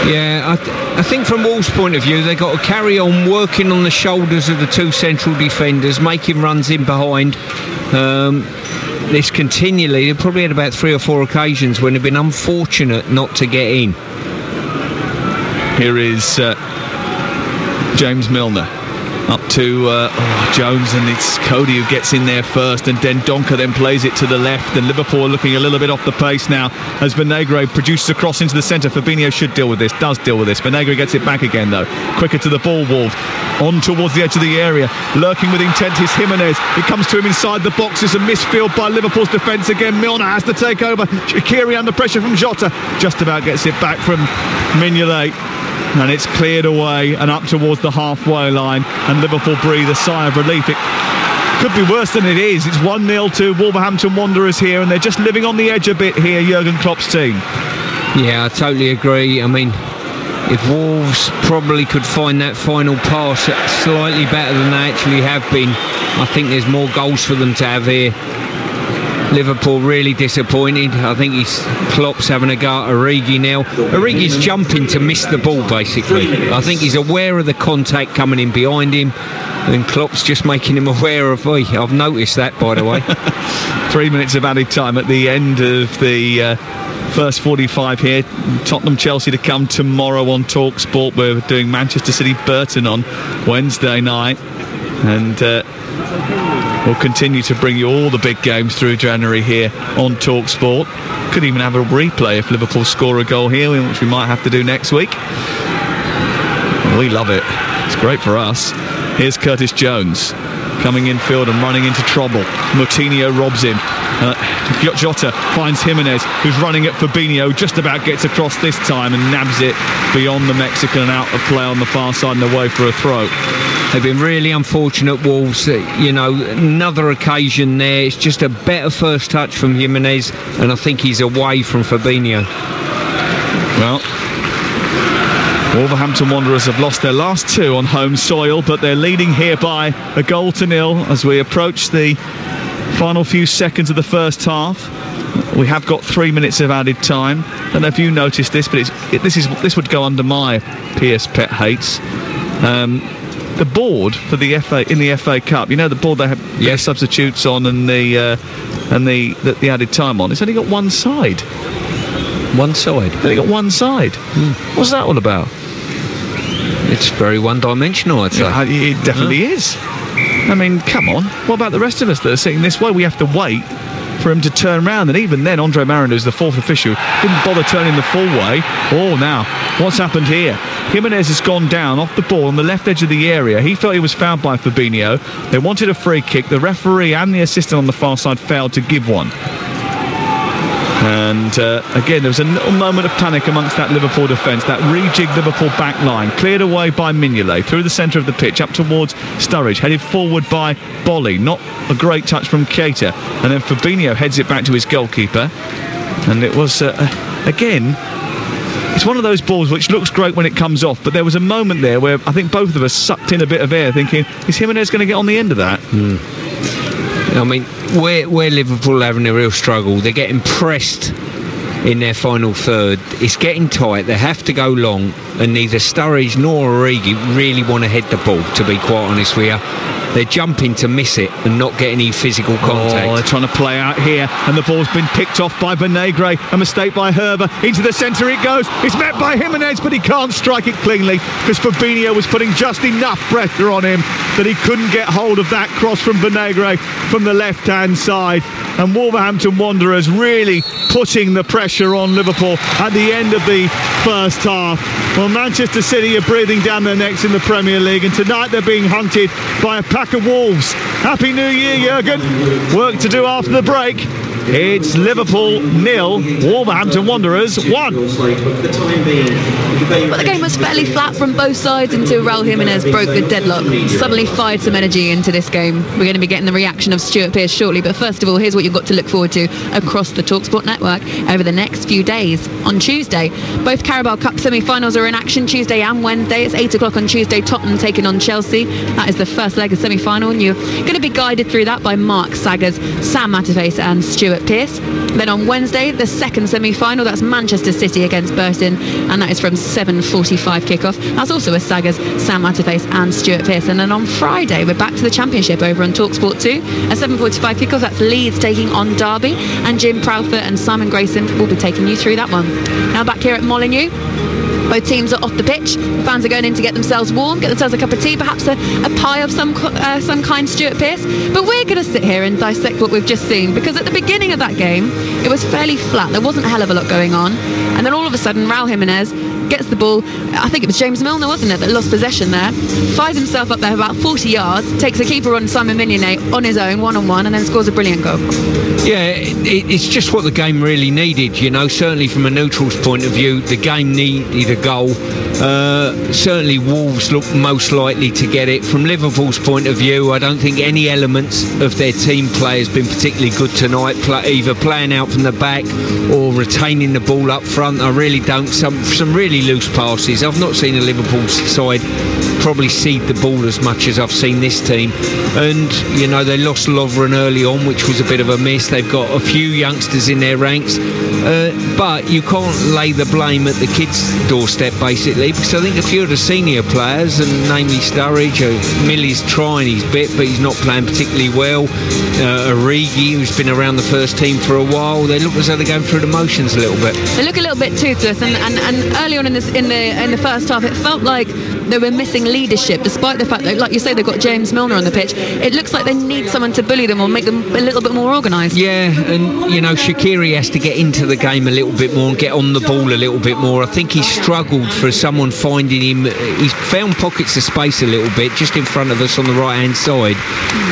Yeah, I think from Wolves' point of view, they've got to carry on working on the shoulders of the two central defenders, making runs in behind. This continually, they've probably had about 3 or 4 occasions when they've been unfortunate not to get in. Here is James Milner up to Jones, and it's Cody who gets in there first, and Dendoncker then plays it to the left, and Liverpool are looking a little bit off the pace now as Vinagre produces a cross into the centre. Fabinho should deal with this, does deal with this. Vinagre gets it back again though, quicker to the ball, Wolves on towards the edge of the area, lurking with intent is Jimenez. It comes to him inside the box. It's a misfield by Liverpool's defence again. Milner has to take over. Shaqiri under pressure from Jota, just about gets it back from Mignolet, and it's cleared away and up towards the halfway line, and Liverpool breathe a sigh of relief. It could be worse than it is. It's 1-0 to Wolverhampton Wanderers here, and they're just living on the edge a bit here, Jurgen Klopp's team. Yeah, I totally agree. I mean, if Wolves probably could find that final pass slightly better than they actually have been, I think there's more goals for them to have here. Liverpool really disappointed. I think Klopp's having a go at Origi now. Origi's jumping to miss the ball, basically. I think he's aware of the contact coming in behind him, and Klopp's just making him aware of it. I've noticed that, by the way. 3 minutes of added time at the end of the first 45 here. Tottenham-Chelsea to come tomorrow on TalkSport. We're doing Manchester City-Burton on Wednesday night, and we'll continue to bring you all the big games through January here on TalkSport. Could even have a replay if Liverpool score a goal here, which we might have to do next week. We love it. It's great for us. Here's Curtis Jones coming in field and running into trouble. Moutinho robs him. Jota finds Jimenez, who's running at Fabinho, just about gets across this time and nabs it beyond the Mexican and out of play on the far side and away for a throw. They've been really unfortunate, Wolves. You know, another occasion there. It's just a better first touch from Jimenez, and I think he's away from Fabinho. Well, Wolverhampton Wanderers have lost their last 2 on home soil, but they're leading here by a 1-0 as we approach the final few seconds of the first half. We have got 3 minutes of added time. I don't know if you noticed this, but this would go under my Pierce pet hates. The board for the FA Cup, you know, the board they have substitutes on and the added time on, it's only got one side. One side? Only got one side. What's that all about? It's very one-dimensional, I'd say. It definitely is. I mean, come on. What about the rest of us that are sitting this way? We have to wait for him to turn round, and even then Andre Marin, who's the 4th official, didn't bother turning the full way. Oh, now what's happened here? Jimenez has gone down off the ball on the left edge of the area. He felt he was fouled by Fabinho. They wanted a free kick. The referee and the assistant on the far side failed to give one. And again, there was a little moment of panic amongst that Liverpool defence. That rejigged Liverpool back line, cleared away by Mignolet, through the centre of the pitch, up towards Sturridge, headed forward by Bolly. Not a great touch from Keita. And then Fabinho heads it back to his goalkeeper. And it was, again, it's one of those balls which looks great when it comes off, but there was a moment there where I think both of us sucked in a bit of air thinking, is Jimenez going to get on the end of that? I mean, where Liverpool are having a real struggle, they're getting pressed in their final third. It's getting tight, they have to go long, and neither Sturridge nor Origi really want to head the ball, to be quite honest with you. They're jumping to miss it and not get any physical contact. They're trying to play out here, and the ball's been picked off by Benegre. A mistake by Herber. Into the centre it goes. It's met by Jimenez, but he can't strike it cleanly because Fabinho was putting just enough pressure on him that he couldn't get hold of that cross from Benegre from the left-hand side. And Wolverhampton Wanderers really putting the pressure on Liverpool at the end of the first half. Well, Manchester City are breathing down their necks in the Premier League, and tonight they're being hunted by a pack of wolves. Happy New Year, Jurgen. Work to do after the break. It's Liverpool 0, Wolverhampton Wanderers 1. But the game was fairly flat from both sides until Raul Jimenez broke the deadlock. Suddenly fired some energy into this game. We're going to be getting the reaction of Stuart Pearce shortly, but first of all, here's what you've got to look forward to across the TalkSport network over the next few days. On Tuesday, both Carabao Cup semi-finals are in action, Tuesday and Wednesday. It's 8 o'clock on Tuesday, Tottenham taking on Chelsea. That is the first leg of semi-final, and you're going to be guided through that by Mark Saggers, Sam Matterface and Stuart Pearce. Then on Wednesday, the second semi-final, that's Manchester City against Burton, and that is from 7:45 kickoff. That's also with Saggers, Sam Matterface and Stuart Pearce. And then on Friday, we're back to the Championship over on TalkSport 2 at 7:45 kickoff. That's Leeds taking on Derby, and Jim Proudfoot and Simon Grayson will be taking you through that one. Now back here at Molineux, both teams are off the pitch. Fans are going in to get themselves warm, get themselves a cup of tea, perhaps a pie of some kind, Stuart Pearce. But we're going to sit here and dissect what we've just seen, because at the beginning of that game, it was fairly flat. There wasn't a hell of a lot going on. And then all of a sudden, Raul Jimenez gets the ball. I think it was James Milner, wasn't it, that lost possession there. Fires himself up there about 40 yards, takes a keeper on Simon Mignonet on his own, one-on-one, and then scores a brilliant goal. Yeah, it's just what the game really needed, you know. Certainly from a neutral's point of view, the game needed a goal. Certainly Wolves look most likely to get it. From Liverpool's point of view, I don't think any elements of their team play has been particularly good tonight, either playing out from the back or retaining the ball up front. I really don't. Some really loose passes. I've not seen a Liverpool side probably cede the ball as much as I've seen this team. And, you know, they lost Lovren early on, which was a bit of a miss. They've got a few youngsters in their ranks. But you can't lay the blame at the kids' doorstep, basically, because I think a few of the senior players, and namely Sturridge, Millie's trying his bit, but he's not playing particularly well. Origi, who's been around the first team for a while, they look as though they're going through the motions a little bit. They look a little bit toothless, and early on in the first half, it felt like they were missing leadership, despite the fact that, like you say, they've got James Milner on the pitch. It looks like they need someone to bully them or make them a little bit more organised. Yeah, and you know, Shaqiri has to get into the game a little bit more and get on the ball a little bit more. I think he's struggled for someone finding him. He's found pockets of space a little bit just in front of us on the right hand side,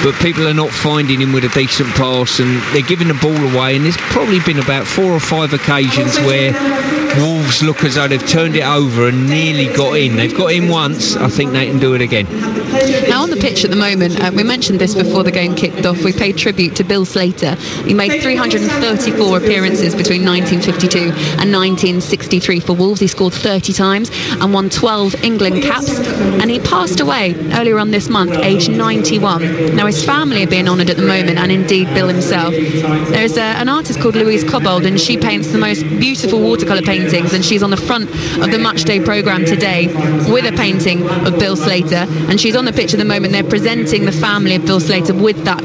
but people are not finding him with a decent pass, and they're giving the ball away. And there's probably been about 4 or 5 occasions where Wolves look as though they've turned it over and nearly got in. They've got in once. I think they can do it again. Now on the pitch at the moment, we mentioned this before the game kicked off, we paid tribute to Bill Slater. He made 334 appearances between 1952 and 1963 for Wolves. He scored 30 times and won 12 England caps, and he passed away earlier on this month, aged 91. Now his family are being honoured at the moment, and indeed Bill himself. There's an artist called Louise Cobbold, and she paints the most beautiful watercolour paintings, and she's on the front of the Matchday programme today with a painting of Bill Slater, and she's on the pitch at the moment. They're presenting the family of Bill Slater with that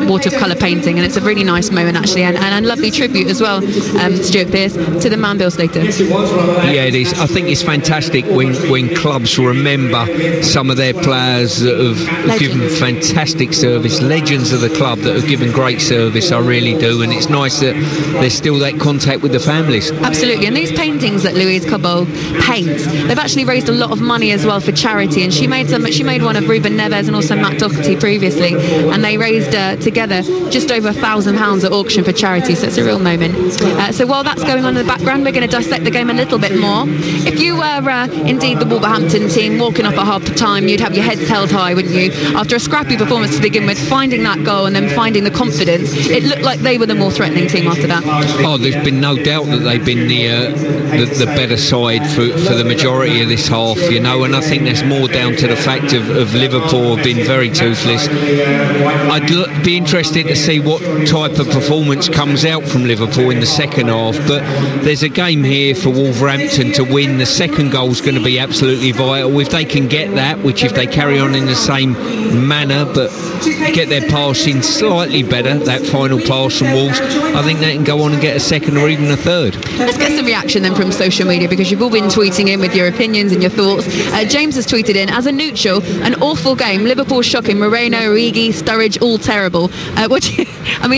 watercolour painting, and it's a really nice moment actually, and a lovely tribute as well, Stuart Pearce, to the man Bill Slater. Yeah, it is. I think it's fantastic when clubs remember some of their players that have given fantastic service, legends of the club that have given great service. I really do, and it's nice that there's still that contact with the families. Absolutely, and these paintings that Louise Cobbold paints, they've actually raised a lot of money as well for charity, and she made one of Ruben Neves and also Matt Doherty previously, and they raised together just over £1,000 at auction for charity, so it's a real moment. So while that's going on in the background, we're going to dissect the game a little bit more. If you were indeed the Wolverhampton team walking up at half time, you'd have your heads held high, wouldn't you? After a scrappy performance to begin with, finding that goal and then finding the confidence, it looked like they were the more threatening team after that. Oh, there's been no doubt that they've been the better side for the majority of this half, you know, and I think that's more down to the fact of Liverpool have been very toothless. I'd be interested to see what type of performance comes out from Liverpool in the second half, but there's a game here for Wolverhampton to win. The second goal is going to be absolutely vital. If they can get that, which if they carry on in the same manner but get their passing slightly better, that final pass from Wolves, I think they can go on and get a second or even a third. Let's get some reaction then from social media, because you've all been tweeting in with your opinions and your thoughts. James has tweeted in, as a neutral, an awful game. Liverpool shocking. Moreno, Origi, Sturridge, all terrible.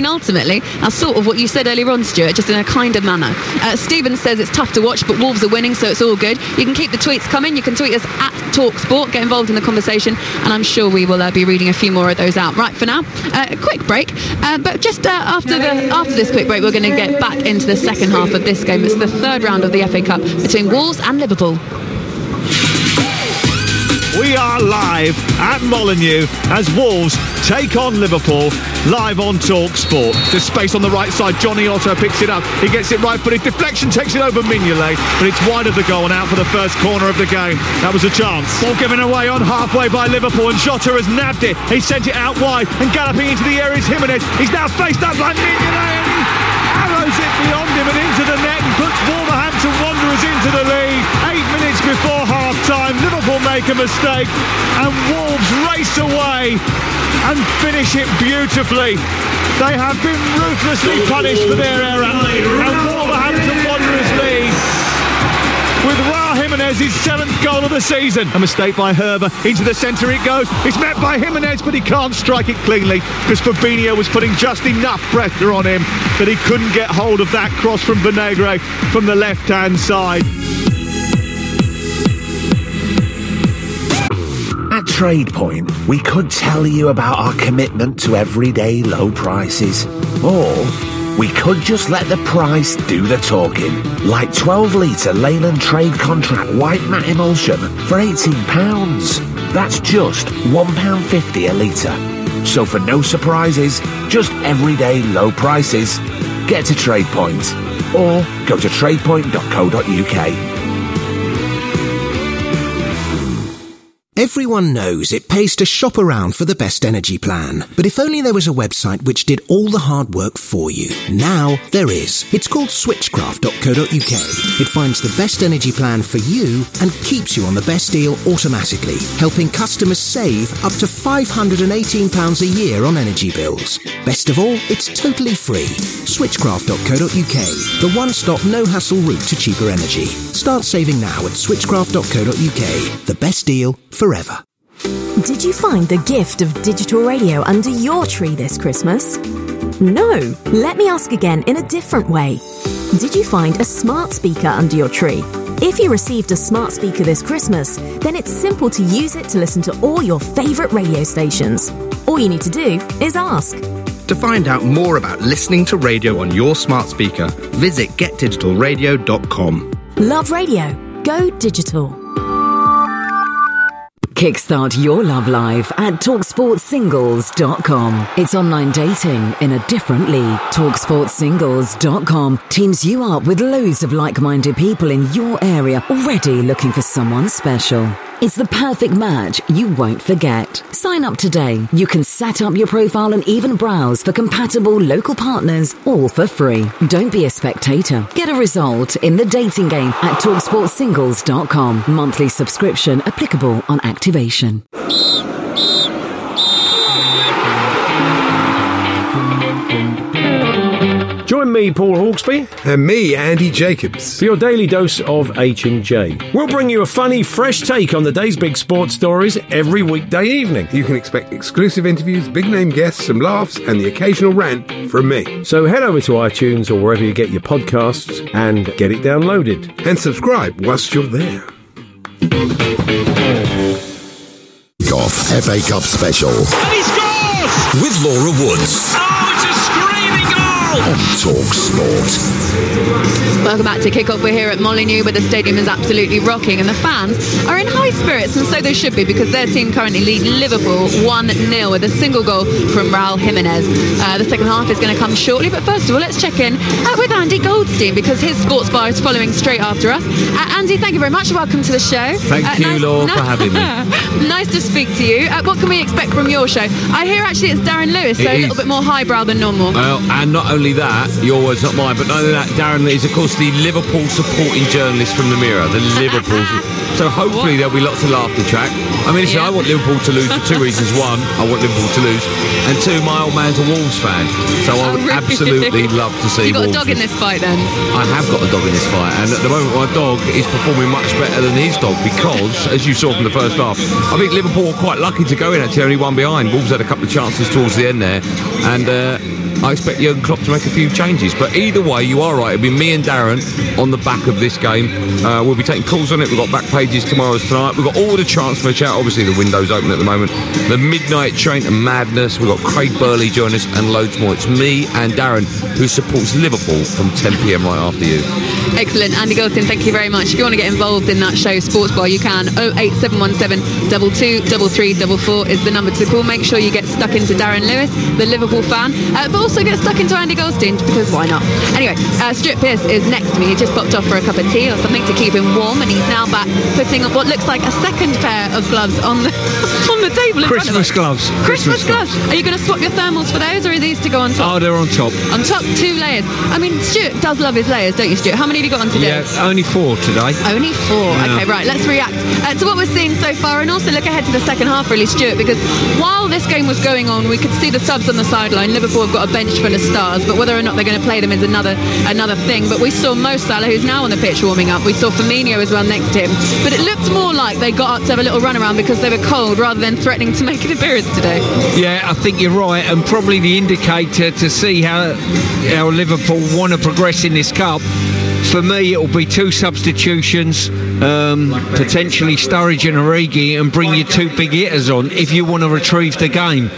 Ultimately, that's sort of what you said earlier on, Stuart, just in a kinder manner. Stephen says it's tough to watch, but Wolves are winning, so it's all good. You can keep the tweets coming. You can tweet us at TalkSport. Get involved in the conversation, and I'm sure we will be reading a few more of those out. Right, for now, a quick break. But just after this quick break, we're going to get back into the second half of this game. It's the third round of the FA Cup between Wolves and Liverpool. We are live at Molineux as Wolves take on Liverpool, live on TalkSport. There's space on the right side. Johnny Otto picks it up. He gets it right, but his deflection takes it over Mignolet, but it's wide of the goal and out for the first corner of the game. That was a chance. Ball given away on halfway by Liverpool, and Jota has nabbed it. He sent it out wide, and galloping into the area is Jimenez. He's now faced up by Mignolet, and he arrows it beyond him and into the net and puts Wolverhampton Wanderers into the lead. 8 minutes before half-time, Liverpool make a mistake, and Wolves race away and finish it beautifully. They have been ruthlessly punished for their error, and Wolverhampton Wanderers lead with Raul Jimenez's 7th goal of the season. A mistake by Herber. Into the centre it goes. It's met by Jimenez, but he can't strike it cleanly because Fabinho was putting just enough pressure on him that he couldn't get hold of that cross from Vinagre from the left-hand side. At TradePoint, we could tell you about our commitment to everyday low prices, or we could just let the price do the talking. Like 12-litre Leyland Trade Contract White Matte Emulsion for £18. That's just £1.50 a litre. So for no surprises, just everyday low prices, get to TradePoint or go to tradepoint.co.uk. Everyone knows it pays to shop around for the best energy plan. But if only there was a website which did all the hard work for you. Now there is. It's called switchcraft.co.uk. It finds the best energy plan for you and keeps you on the best deal automatically, helping customers save up to £518 a year on energy bills. Best of all, it's totally free. Switchcraft.co.uk, the one-stop, no-hassle route to cheaper energy. Start saving now at switchcraft.co.uk. The best deal forever. Did you find the gift of digital radio under your tree this Christmas? No. Let me ask again in a different way. Did you find a smart speaker under your tree? If you received a smart speaker this Christmas, then it's simple to use it to listen to all your favourite radio stations. All you need to do is ask. To find out more about listening to radio on your smart speaker, visit getdigitalradio.com. Love radio. Go digital. Kickstart your love life at TalkSportSingles.com. It's online dating in a different league. TalkSportSingles.com teams you up with loads of like-minded people in your area already looking for someone special. It's the perfect match you won't forget. Sign up today. You can set up your profile and even browse for compatible local partners, all for free. Don't be a spectator. Get a result in the dating game at TalkSportSingles.com. Monthly subscription applicable on activation. Join me, Paul Hawksby. And me, Andy Jacobs. For your daily dose of H&J. We'll bring you a funny, fresh take on the day's big sports stories every weekday evening. You can expect exclusive interviews, big-name guests, some laughs, and the occasional rant from me. So head over to iTunes or wherever you get your podcasts and get it downloaded. And subscribe whilst you're there. Golf FA Cup Special. And he scores! With Laura Woods. Oh, it's a screaming goal! On TalkSport. Welcome back to Kickoff. We're here at Molineux, where the stadium is absolutely rocking, and the fans are in high spirits, and so they should be, because their team currently lead Liverpool 1-0 with a single goal from Raul Jimenez. The second half is going to come shortly, but first of all, let's check in with Andy Goldstein, because his sports bar is following straight after us. Andy, thank you very much. Welcome to the show. Thank you, Laura, for having me. Nice to speak to you. What can we expect from your show? I hear actually it's Darren Lewis, so a little bit more highbrow than normal. Well, and not only that, your words, not mine, but not only that, Darren is, of course, the Liverpool supporting journalist from the Mirror, the Liverpool. So hopefully there'll be lots of laughter track. I mean, listen, I want Liverpool to lose for two reasons. One, I want Liverpool to lose, and two, my old man's a Wolves fan, so I would absolutely love to see You've got Wolves. a dog in this fight, then? I have got a dog in this fight, and at the moment my dog is performing much better than his dog, because, as you saw from the first half, I think Liverpool were quite lucky to go in, actually, only one behind. Wolves had a couple of chances towards the end there, and I expect Jurgen Klopp to make a few changes. But either way, you are right. It'll be me and Darren on the back of this game. We'll be taking calls on it. We've got back pages tomorrow tonight. We've got all the transfer chat. Obviously, the window's open at the moment. The midnight train to madness. We've got Craig Burley join us and loads more. It's me and Darren, who supports Liverpool from 10 p.m. right after you. Excellent. Andy Goldstein, thank you very much. If you want to get involved in that show, Sports Bar, you can. 08717 22 3344 is the number to call. Make sure you get stuck into Darren Lewis, the Liverpool fan, but also get stuck into Andy Goldstein, because why not? Anyway, Stuart Pearce is next to me. He just popped off for a cup of tea or something to keep him warm, and he's now back putting what looks like a second pair of gloves on the table in front of us. Christmas gloves. Are you going to swap your thermals for those, or are these to go on top? Oh, they're on top. On top, 2 layers. I mean, Stuart does love his layers, don't you, Stuart? How many have you got on today? Yeah, only 4 today. Only 4. Yeah. Okay, right. Let's react to what we're seeing so far, and also look ahead to the second half, really, Stuart, because while this game was going on, we could see the subs on the sideline. Liverpool have got a bench full of stars, but whether or not they're going to play them is another thing. But we saw Mo Salah, who's now on the pitch warming up. We saw Firmino as well next to him. But it looked more like they got up to have a little run around because they were cold, rather than threatening to make an appearance today. Yeah, I think you're right, and probably the indicator to see how Liverpool want to progress in this cup. For me, it'll be 2 substitutions, potentially Sturridge and Origi, and bring your 2 big hitters on if you want to retrieve the game.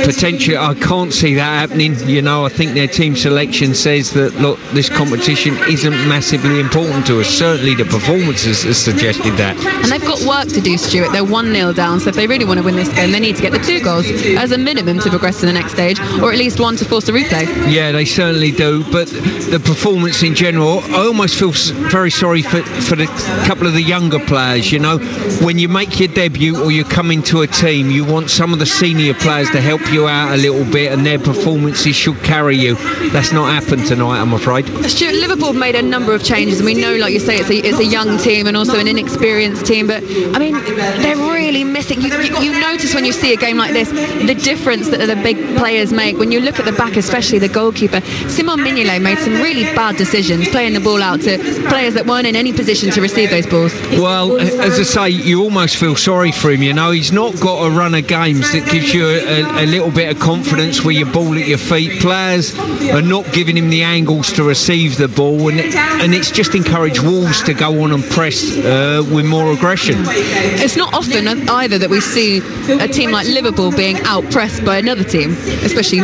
Potentially, I can't see that happening. You know, I think their team selection says that, look, this competition isn't massively important to us. Certainly the performances has suggested that. And they've got work to do, Stuart. They're 1-0 down, so if they really want to win this game, they need to get the 2 goals as a minimum to progress to the next stage, or at least 1 to force a replay. Yeah, they certainly do, but the performance in general, I almost feel very sorry for the couple of the younger players. You know, when you make your debut or you come into a team, you want some of the senior players to help you out a little bit, and their performances should carry you. That's not happened tonight, I'm afraid. Stuart, Liverpool have made a number of changes, and we know, like you say, it's a young team and also an inexperienced team, but I mean, they're really missing. You notice when you see a game like this the difference that the big players make. When you look at the back, especially the goalkeeper, Simon Mignolet made some really bad decisions, playing the ball out to players that weren't in any position to receive those balls. Well, as I say, you almost feel sorry for him. You know, he's not got a run of games that gives you a little bit of confidence with your ball at your feet. Players are not giving him the angles to receive the ball, and it's just encouraged Wolves to go on and press with more aggression. It's not often either that we see a team like Liverpool being out-pressed by another team, especially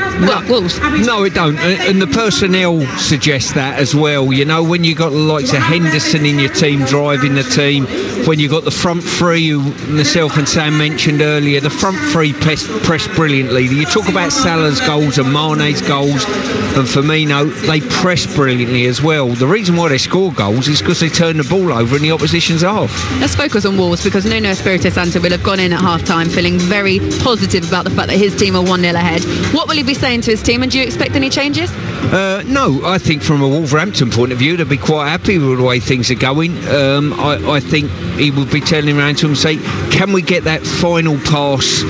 Wolves. No, it don't, and the personnel suggests that as well. You know, when you got the likes of Henderson in your team driving the team, when you got the front three, who myself and Sam mentioned earlier, the front three press brilliantly. You talk about Salah's goals and Mane's goals and Firmino, they press brilliantly as well. The reason why they score goals is because they turn the ball over in the opposition's half. Let's focus on Wolves, because Nuno Espirito Santo will have gone in at half-time feeling very positive about the fact that his team are 1-0 ahead. What will he be saying to his team, and do you expect any changes? No, I think from a Wolverhampton point of view, they'll be quite happy with the way things are going. I think he would be turning around to him and say, can we get that final pass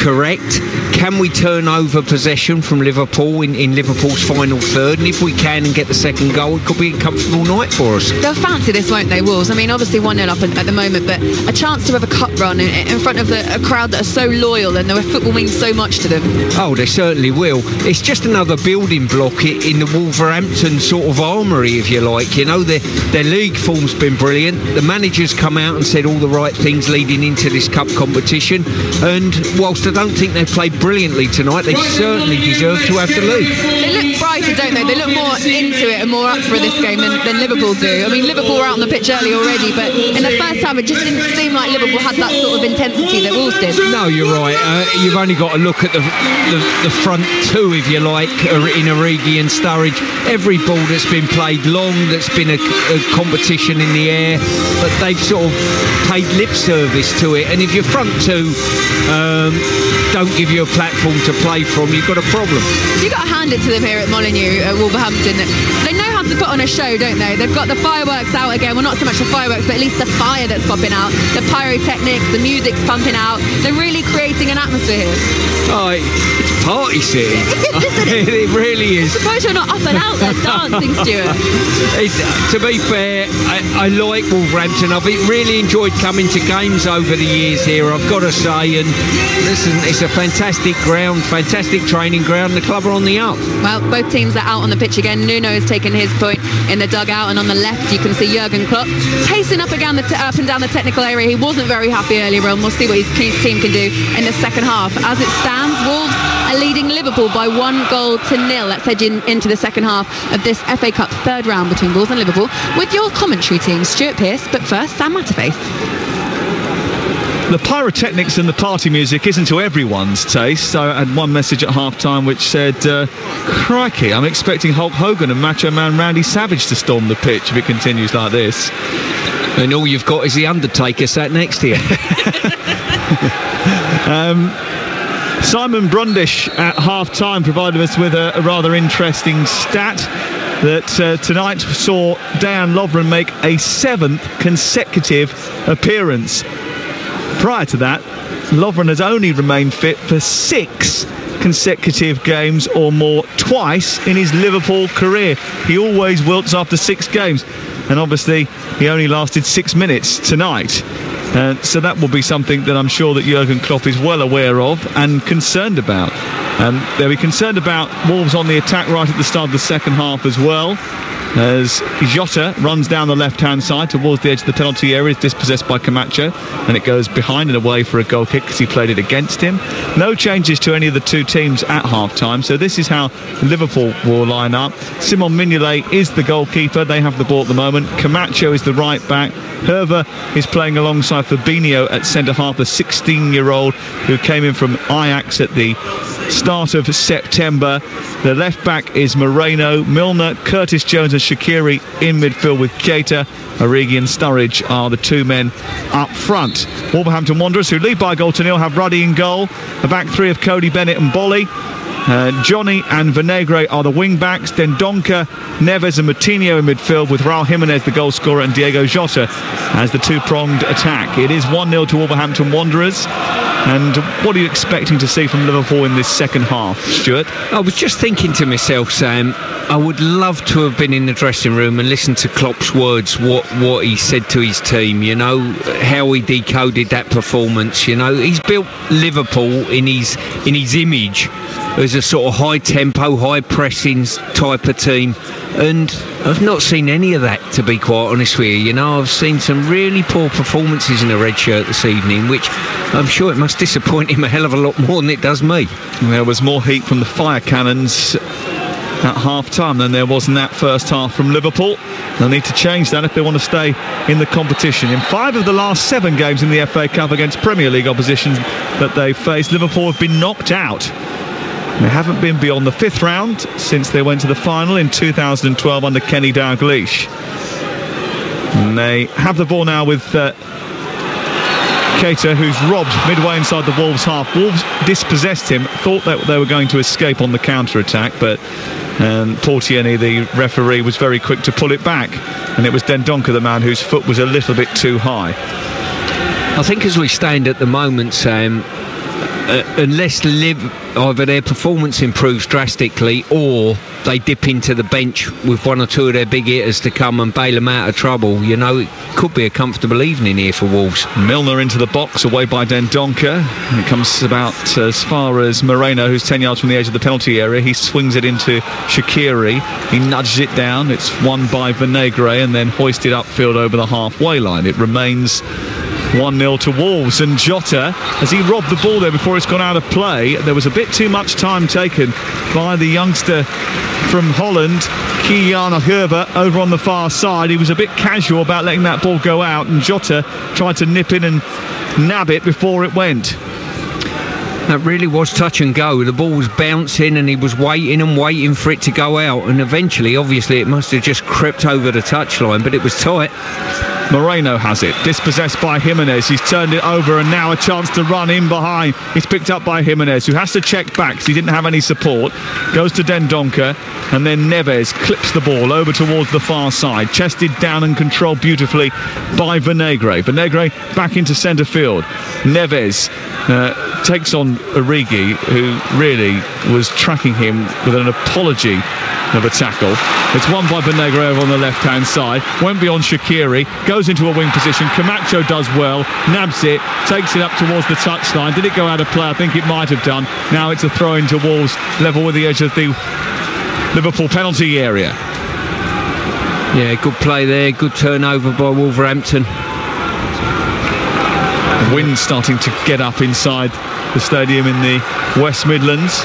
correct? Can we turn over possession from Liverpool in Liverpool's final third? And if we can and get the second goal, it could be a comfortable night for us. They'll fancy this, won't they, Wolves? I mean, obviously 1-0 up at the moment, but a chance to have a cup run in front of a crowd that are so loyal and where football means so much to them. Oh, they certainly will. It's just another building block in the Wolverhampton sort of armoury, if you like. You know, their league form's been brilliant. The manager's come out and said all the right things leading into this cup competition, and whilst I don't think they played brilliantly tonight, they certainly deserve to have the lead. They look brighter, don't they? They look more into it and more up for this game than Liverpool do. I mean, Liverpool were out on the pitch early already, but in the first half it just didn't seem like Liverpool had that sort of intensity that Wolves did. No, you're right. You've only got to look at the front two, if you like, in Origi and Sturridge. Every ball that's been played long, that's been a competition in the air, but they've sort of paid lip service to it. And if your front two don't give you a platform to play from, you've got a problem. You've got to hand it to them here at Molineux, at Wolverhampton. They know how to put on a show, don't they? They've got the fireworks out again. Well, not so much the fireworks, but at least the fire that's popping out, the pyrotechnics, the music's pumping out. They're really creating an atmosphere here. Oh, it's party city. It really is. I'm surprised you're not up and out there dancing, Stuart. To be fair, I like Wolverhampton. I've really enjoyed coming to games over the years here, I've got to say, and listen, it's a fantastic ground, fantastic training ground. The club are on the up. Well, both teams are out on the pitch again. Nuno has taken his point in the dugout, and on the left you can see Jurgen Klopp pacing up and down the technical area. He wasn't very happy earlier on. We'll see what his team can do in the second half. As it stands, Wolves are leading Liverpool by 1-0. Let's head into the second half of this FA Cup third round between Wolves and Liverpool with your commentary team, Stuart Pearce, but first, Sam Matterface. The pyrotechnics and the party music isn't to everyone's taste. So I had one message at half-time which said, crikey, I'm expecting Hulk Hogan and Macho Man Randy Savage to storm the pitch if it continues like this. And all you've got is the Undertaker sat next to you. Simon Brundish at half-time provided us with a rather interesting stat that tonight saw Dejan Lovren make a 7th consecutive appearance. Prior to that, Lovren has only remained fit for 6 consecutive games or more, twice in his Liverpool career. He always wilts after 6 games, and obviously he only lasted 6 minutes tonight. So that will be something that I'm sure that Jurgen Klopp is well aware of and concerned about. They'll be concerned about Wolves on the attack right at the start of the second half as well, as Jota runs down the left-hand side towards the edge of the penalty area, is dispossessed by Camacho, and it goes behind and away for a goal kick because he played it against him. No changes to any of the two teams at half-time, so this is how Liverpool will line up. Simon Mignolet is the goalkeeper. They have the ball at the moment. Camacho is the right-back. Hervé is playing alongside Fabinho at centre-half, the 16-year-old who came in from Ajax at the start of September. The left-back is Moreno. Milner, Curtis Jones and Shaqiri in midfield with Keita. Origi and Sturridge are the two men up front. Wolverhampton Wanderers, who lead by a 0-0, have Ruddy in goal. The back three of Cody Bennett and Bolly. Johnny and Vinagre are the wing-backs. Dendoncker, Neves and Moutinho in midfield with Raul Jimenez, the goal scorer, and Diego Jota as the two-pronged attack. It is 1-0 to Wolverhampton Wanderers. And what are you expecting to see from Liverpool in this second half, Stuart? I was just thinking to myself, Sam, I would love to have been in the dressing room and listened to Klopp's words, what he said to his team, you know, how he decoded that performance. You know, he's built Liverpool in his image as a sort of high-tempo, high-pressing type of team. And I've not seen any of that, to be quite honest with you. You know, I've seen some really poor performances in the red shirt this evening, which I'm sure it must disappoint him a hell of a lot more than it does me. There was more heat from the fire cannons at half-time than there was in that first half from Liverpool. They'll need to change that if they want to stay in the competition. In 5 of the last 7 games in the FA Cup against Premier League opposition that they've faced, Liverpool have been knocked out. They haven't been beyond the 5th round since they went to the final in 2012 under Kenny Dalglish. And they have the ball now with Keita, who's robbed midway inside the Wolves half. Wolves dispossessed him, thought that they were going to escape on the counter-attack, but Paul Tierney, the referee, was very quick to pull it back, and it was Dendoncker, the man whose foot was a little bit too high. I think as we stand at the moment, Sam, unless either their performance improves drastically or they dip into the bench with one or two of their big hitters to come and bail them out of trouble, you know, it could be a comfortable evening here for Wolves. Milner into the box, away by Dendoncker. It comes about as far as Moreno, who's 10 yards from the edge of the penalty area. He swings it into Shaqiri. He nudges it down. It's won by Vinagre and then hoisted upfield over the halfway line. It remains 1-0 to Wolves, and Jota, as he robbed the ball there before it's gone out of play, there was a bit too much time taken by the youngster from Holland, Kylian Gerber, over on the far side. He was a bit casual about letting that ball go out, and Jota tried to nip in and nab it before it went. That really was touch and go. The ball was bouncing and he was waiting and waiting for it to go out, and eventually, obviously, it must have just crept over the touchline, but it was tight. Moreno has it, dispossessed by Jimenez. He's turned it over and now a chance to run in behind. It's picked up by Jimenez, who has to check back because he didn't have any support. Goes to Dendoncker, and then Neves clips the ball over towards the far side. Chested down and controlled beautifully by Vinagre. Vinagre back into centre field. Neves takes on Origi, who really was tracking him with an apology of a tackle. It's won by Vinagre over on the left-hand side. Went beyond Shaqiri, goes into a wing position. Camacho does well, nabs it, takes it up towards the touchline. Did it go out of play? I think it might have done. Now it's a throw-in to Wolves, level with the edge of the Liverpool penalty area. Yeah, good play there, good turnover by Wolverhampton. The wind starting to get up inside the stadium in the West Midlands.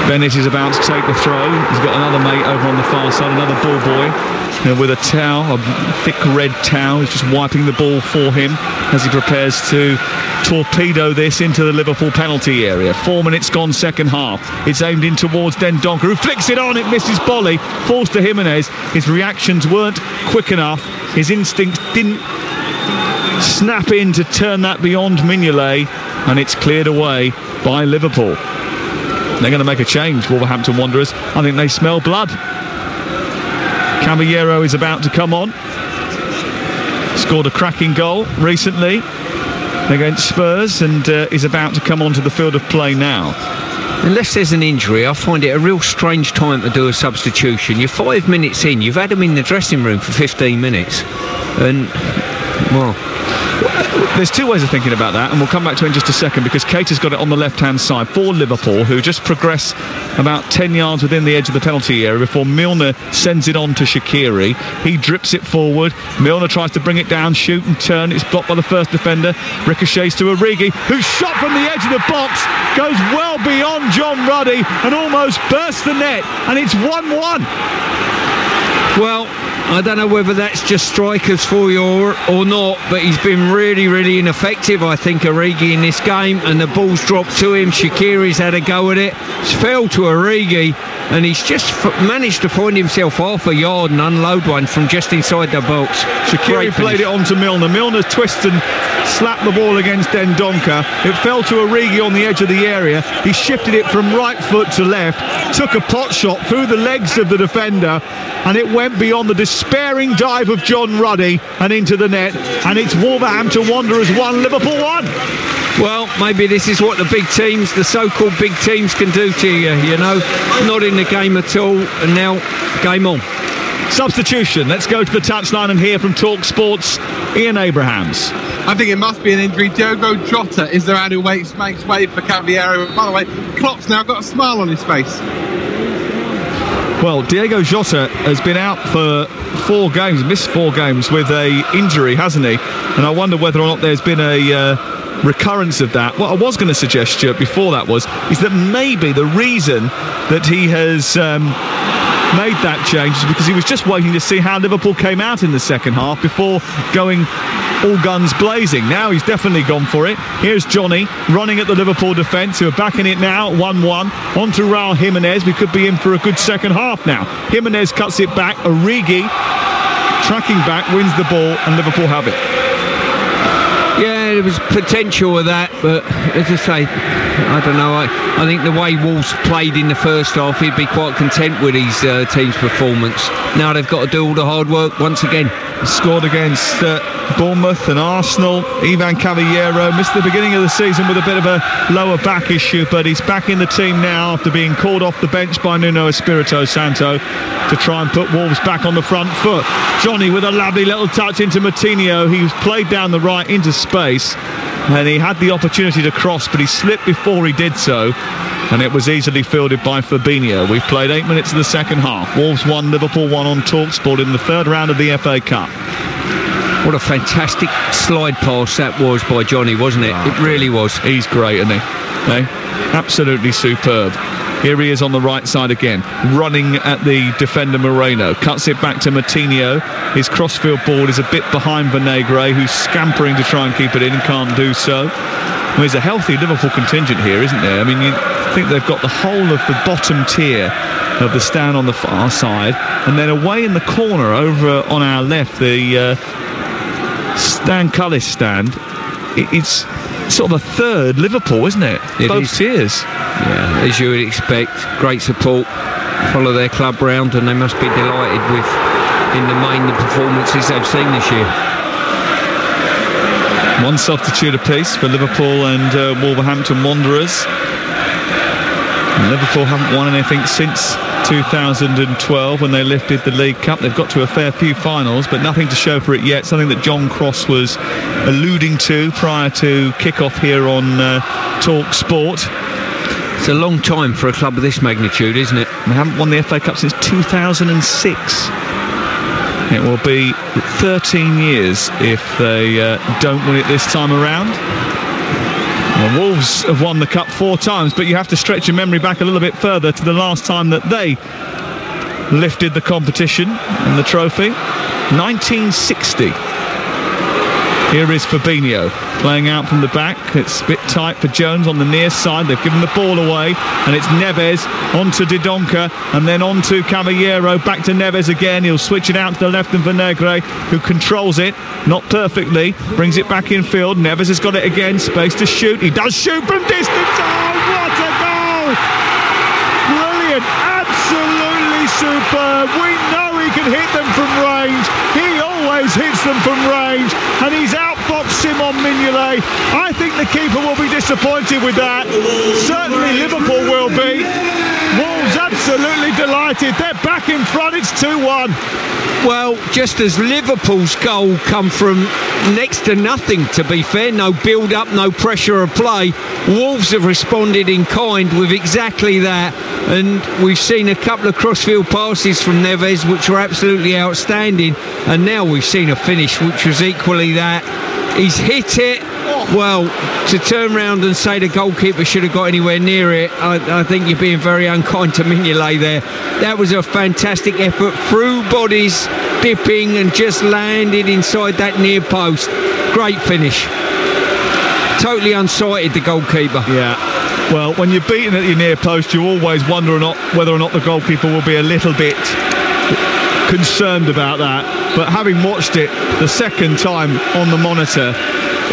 Bennett is about to take the throw. He's got another mate over on the far side, another ball boy, with a towel, a thick red towel. He's just wiping the ball for him as he prepares to torpedo this into the Liverpool penalty area. 4 minutes gone, second half. It's aimed in towards Dendoncker, who flicks it on. It misses volley. Falls to Jimenez. His reactions weren't quick enough. His instincts didn't snap in to turn that beyond Mignolet, and it's cleared away by Liverpool. They're going to make a change, Wolverhampton Wanderers. I think they smell blood. Caballero is about to come on. Scored a cracking goal recently against Spurs and is about to come onto the field of play now. Unless there's an injury, I find it a real strange time to do a substitution. You're 5 minutes in, you've had them in the dressing room for 15 minutes. And, well, there's two ways of thinking about that, and we'll come back to it in just a second, because Keita's got it on the left-hand side for Liverpool, who just progress about 10 yards within the edge of the penalty area before Milner sends it on to Shaqiri. He drips it forward. Milner tries to bring it down, shoot and turn. It's blocked by the first defender. Ricochets to Origi, who's shot from the edge of the box, goes well beyond John Ruddy and almost bursts the net, and it's 1-1. Well, I don't know whether that's just strikers for you or not, but he's been really, really ineffective, I think, Origi, in this game, and the ball's dropped to him. Shaqiri's had a go at it. It's fell to Origi, and he's just managed to find himself half a yard and unload one from just inside the box. Shaqiri played it on to Milner. Milner twists and slapped the ball against Dendoncker. It fell to Origi on the edge of the area. He shifted it from right foot to left, took a pot shot through the legs of the defender, and it went beyond the despairing dive of John Ruddy and into the net, and it's Wolverhampton Wanderers 1, Liverpool 1. Well, maybe this is what the big teams, the so-called big teams, can do to you, you know. Not in the game at all, and now game on. Substitution. Let's go to the touchline and hear from Talk Sports, Ian Abrahams. I think it must be an injury. Diogo Jota is the man who makes way for Caballero. By the way, Klopp's now got a smile on his face. Well, Diogo Jota has been out for 4 games, missed 4 games with a injury, hasn't he? And I wonder whether or not there's been a recurrence of that. What I was going to suggest, Stuart, before that is that maybe the reason that he has made that change is because he was just waiting to see how Liverpool came out in the second half before going all guns blazing. Now he's definitely gone for it. Here's Johnny running at the Liverpool defence, who are backing it now, 1-1. On to Raul Jimenez. We could be in for a good second half now. Jimenez cuts it back. Origi, tracking back, wins the ball, and Liverpool have it. Yeah, there was potential of that, but as I say, I don't know. I think the way Wolves played in the first half, he'd be quite content with his team's performance. Now they've got to do all the hard work once again. Scored against Bournemouth and Arsenal. Ivan Caballero missed the beginning of the season with a bit of a lower back issue, but he's back in the team now after being called off the bench by Nuno Espirito Santo to try and put Wolves back on the front foot. Johnny with a lovely little touch into Moutinho. He was played down the right into space, and he had the opportunity to cross, but he slipped before he did so, and it was easily fielded by Fabinho. We've played 8 minutes of the second half. Wolves 1, Liverpool 1 on TalkSport in the third round of the FA Cup. What a fantastic slide pass that was by Johnny, wasn't it? It really was. He's great, isn't he? Eh? Absolutely superb. Here he is on the right side again, running at the defender Moreno. Cuts it back to Moutinho. His crossfield ball is a bit behind Vinagre, who's scampering to try and keep it in and can't do so. Well, there's a healthy Liverpool contingent here, isn't there? I mean, you think they've got the whole of the bottom tier of the stand on the far side, and then away in the corner over on our left, the Stan Cullis stand. It's sort of a third Liverpool, isn't it? Both tiers. Yeah, as you would expect. Great support. Follow their club round, and they must be delighted with, in the main, the performances they've seen this year. One substitute apiece for Liverpool and Wolverhampton Wanderers. And Liverpool haven't won anything since 2012 when they lifted the League Cup. They've got to a fair few finals, but nothing to show for it yet. Something that John Cross was alluding to prior to kick-off here on TalkSport. It's a long time for a club of this magnitude, isn't it? They haven't won the FA Cup since 2006. It will be 13 years if they don't win it this time around. Well, Wolves have won the Cup 4 times, but you have to stretch your memory back a little bit further to the last time that they lifted the competition and the trophy. 1960. Here is Fabinho playing out from the back. It's a bit tight for Jones on the near side. They've given the ball away, and it's Neves onto Didonka, and then onto Caballero, back to Neves again. He'll switch it out to the left of Vinagre, who controls it, not perfectly, brings it back in field. Neves has got it again, space to shoot. He does shoot from distance. Oh, what a goal! Brilliant, absolutely superb. We know he can hit them from range. He always hits them from range, and he's outboxed Simon Mignolet. I think the keeper will be disappointed with that. Certainly Liverpool will be. Wolves absolutely delighted. They're back in front. It's 2-1. Well, just as Liverpool's goal come from next to nothing, to be fair, no build-up, no pressure of play, Wolves have responded in kind with exactly that, and we've seen a couple of crossfield passes from Neves which were absolutely outstanding, and now we've seen a finish which was equally that. He's hit it. Well, to turn round and say the goalkeeper should have got anywhere near it, I think you're being very unkind to Mignolet there. That was a fantastic effort, through bodies, dipping, and just landed inside that near post. Great finish. Totally unsighted, the goalkeeper. Yeah. Well, when you're beaten at your near post, you always wonder whether or not the goalkeeper will be a little bit concerned about that. But having watched it the second time on the monitor,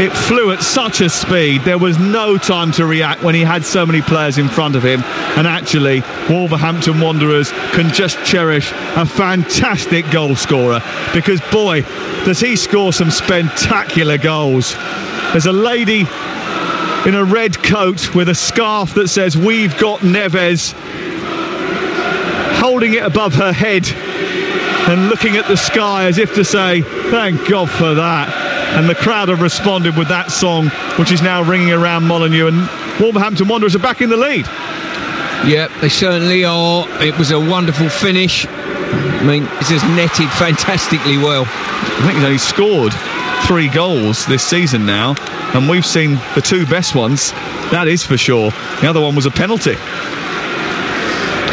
it flew at such a speed. There was no time to react when he had so many players in front of him. And actually, Wolverhampton Wanderers can just cherish a fantastic goal scorer, because boy, does he score some spectacular goals. There's a lady in a red coat with a scarf that says "We've got Neves," holding it above her head and looking at the sky as if to say, thank God for that. And the crowd have responded with that song, which is now ringing around Molineux, and Wolverhampton Wanderers are back in the lead. Yep, they certainly are. It was a wonderful finish. I mean, this is netted fantastically well. I think he's only scored 3 goals this season now, and we've seen the 2 best ones, that is for sure. The other one was a penalty.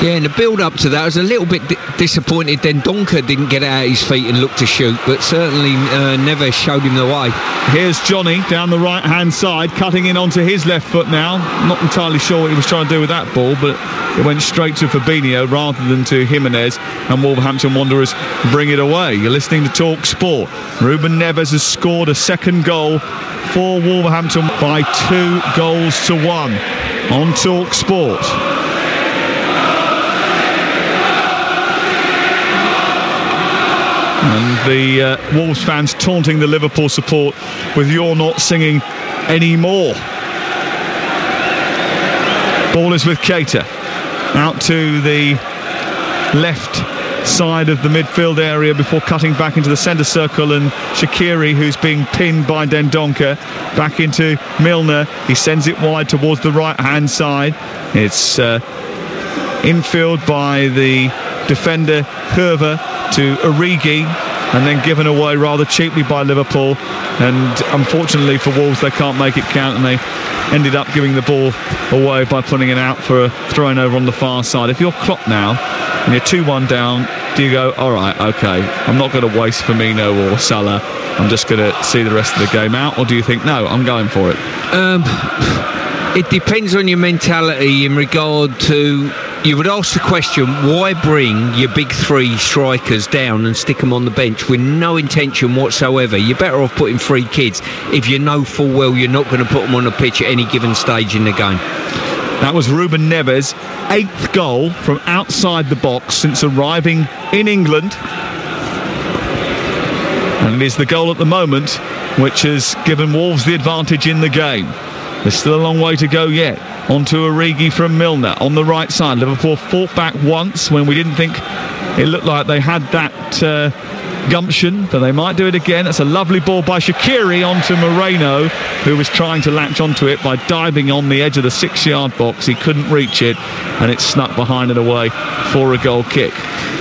Yeah, in the build-up to that, I was a little bit disappointed then Donker didn't get out of his feet and look to shoot, but certainly Neves showed him the way. Here's Johnny down the right-hand side, cutting in onto his left foot now. Not entirely sure what he was trying to do with that ball, but it went straight to Fabinho rather than to Jimenez, and Wolverhampton Wanderers bring it away. You're listening to Talk Sport. Ruben Neves has scored a second goal for Wolverhampton by 2-1 on Talk Sport. And the Wolves fans taunting the Liverpool support with "You're not singing anymore." Ball is with Keita. Out to the left side of the midfield area before cutting back into the centre circle, and Shaqiri, who's being pinned by Dendoncker, back into Milner. He sends it wide towards the right-hand side. It's infield by the defender Hervé to Origi, and then given away rather cheaply by Liverpool. And unfortunately for Wolves, they can't make it count, and they ended up giving the ball away by putting it out for a throwing over on the far side. If you're Klopp now and you're 2-1 down, do you go, all right, okay, I'm not going to waste Firmino or Salah, I'm just going to see the rest of the game out? Or do you think, no, I'm going for it? It depends on your mentality in regard to... You would ask the question, why bring your big three strikers down and stick them on the bench with no intention whatsoever? You're better off putting 3 kids if you know full well you're not going to put them on the pitch at any given stage in the game. That was Ruben Neves' 8th goal from outside the box since arriving in England. And it is the goal at the moment which has given Wolves the advantage in the game. There's still a long way to go yet. On to Origi from Milner on the right side. Liverpool fought back once when we didn't think it looked like they had that gumption, but they might do it again. That's a lovely ball by Shaqiri onto Moreno, who was trying to latch onto it by diving on the edge of the 6-yard box. He couldn't reach it, and it snuck behind and away for a goal kick.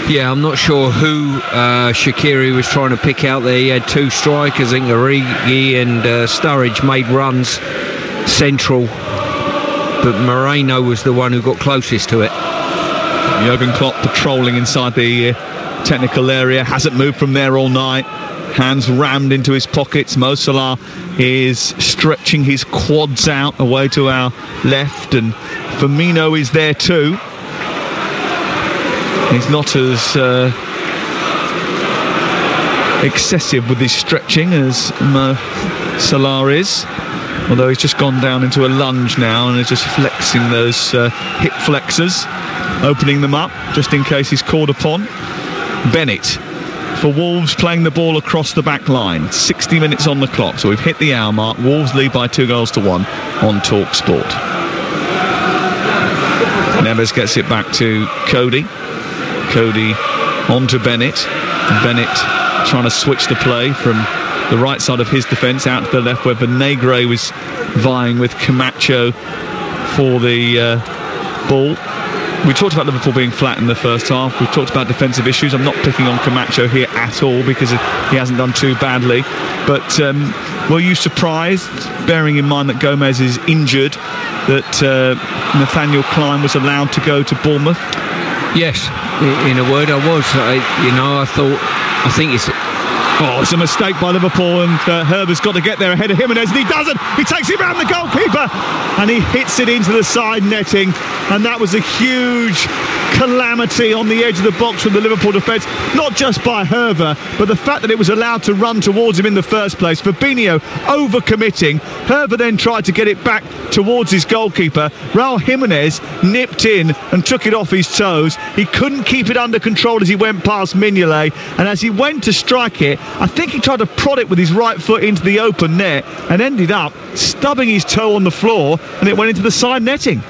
Yeah, I'm not sure who Shaqiri was trying to pick out there. He had 2 strikers. I think Origi and Sturridge made runs central, but Moreno was the one who got closest to it. Jurgen Klopp patrolling inside the technical area, hasn't moved from there all night. Hands rammed into his pockets. Mo Salah is stretching his quads out away to our left, and Firmino is there too. He's not as excessive with his stretching as Mo Salah is, although he's just gone down into a lunge now and is just flexing those hip flexors, opening them up just in case he's called upon. Bennett for Wolves playing the ball across the back line. 60 minutes on the clock, so we've hit the hour mark. Wolves lead by 2-1 on Talk Sport. Neves gets it back to Cody. Cody on to Bennett. Bennett trying to switch the play from the right side of his defence out to the left, where Benegre was vying with Camacho for the ball. We talked about Liverpool being flat in the first half. We've talked about defensive issues. I'm not picking on Camacho here at all because he hasn't done too badly. But were you surprised, bearing in mind that Gomez is injured, that Nathaniel Clyne was allowed to go to Bournemouth? Yes, in a word, I was. I think it's... Oh, it's a mistake by Liverpool, and Herbert's got to get there ahead of Jimenez, and he doesn't. He takes it round the goalkeeper, and he hits it into the side netting, and that was a huge calamity on the edge of the box from the Liverpool defence, not just by Hervé, but the fact that it was allowed to run towards him in the first place. Fabinho overcommitting. Hervé then tried to get it back towards his goalkeeper. Raul Jimenez nipped in and took it off his toes. He couldn't keep it under control as he went past Mignolet, and as he went to strike it, I think he tried to prod it with his right foot into the open net and ended up stubbing his toe on the floor, and it went into the side netting.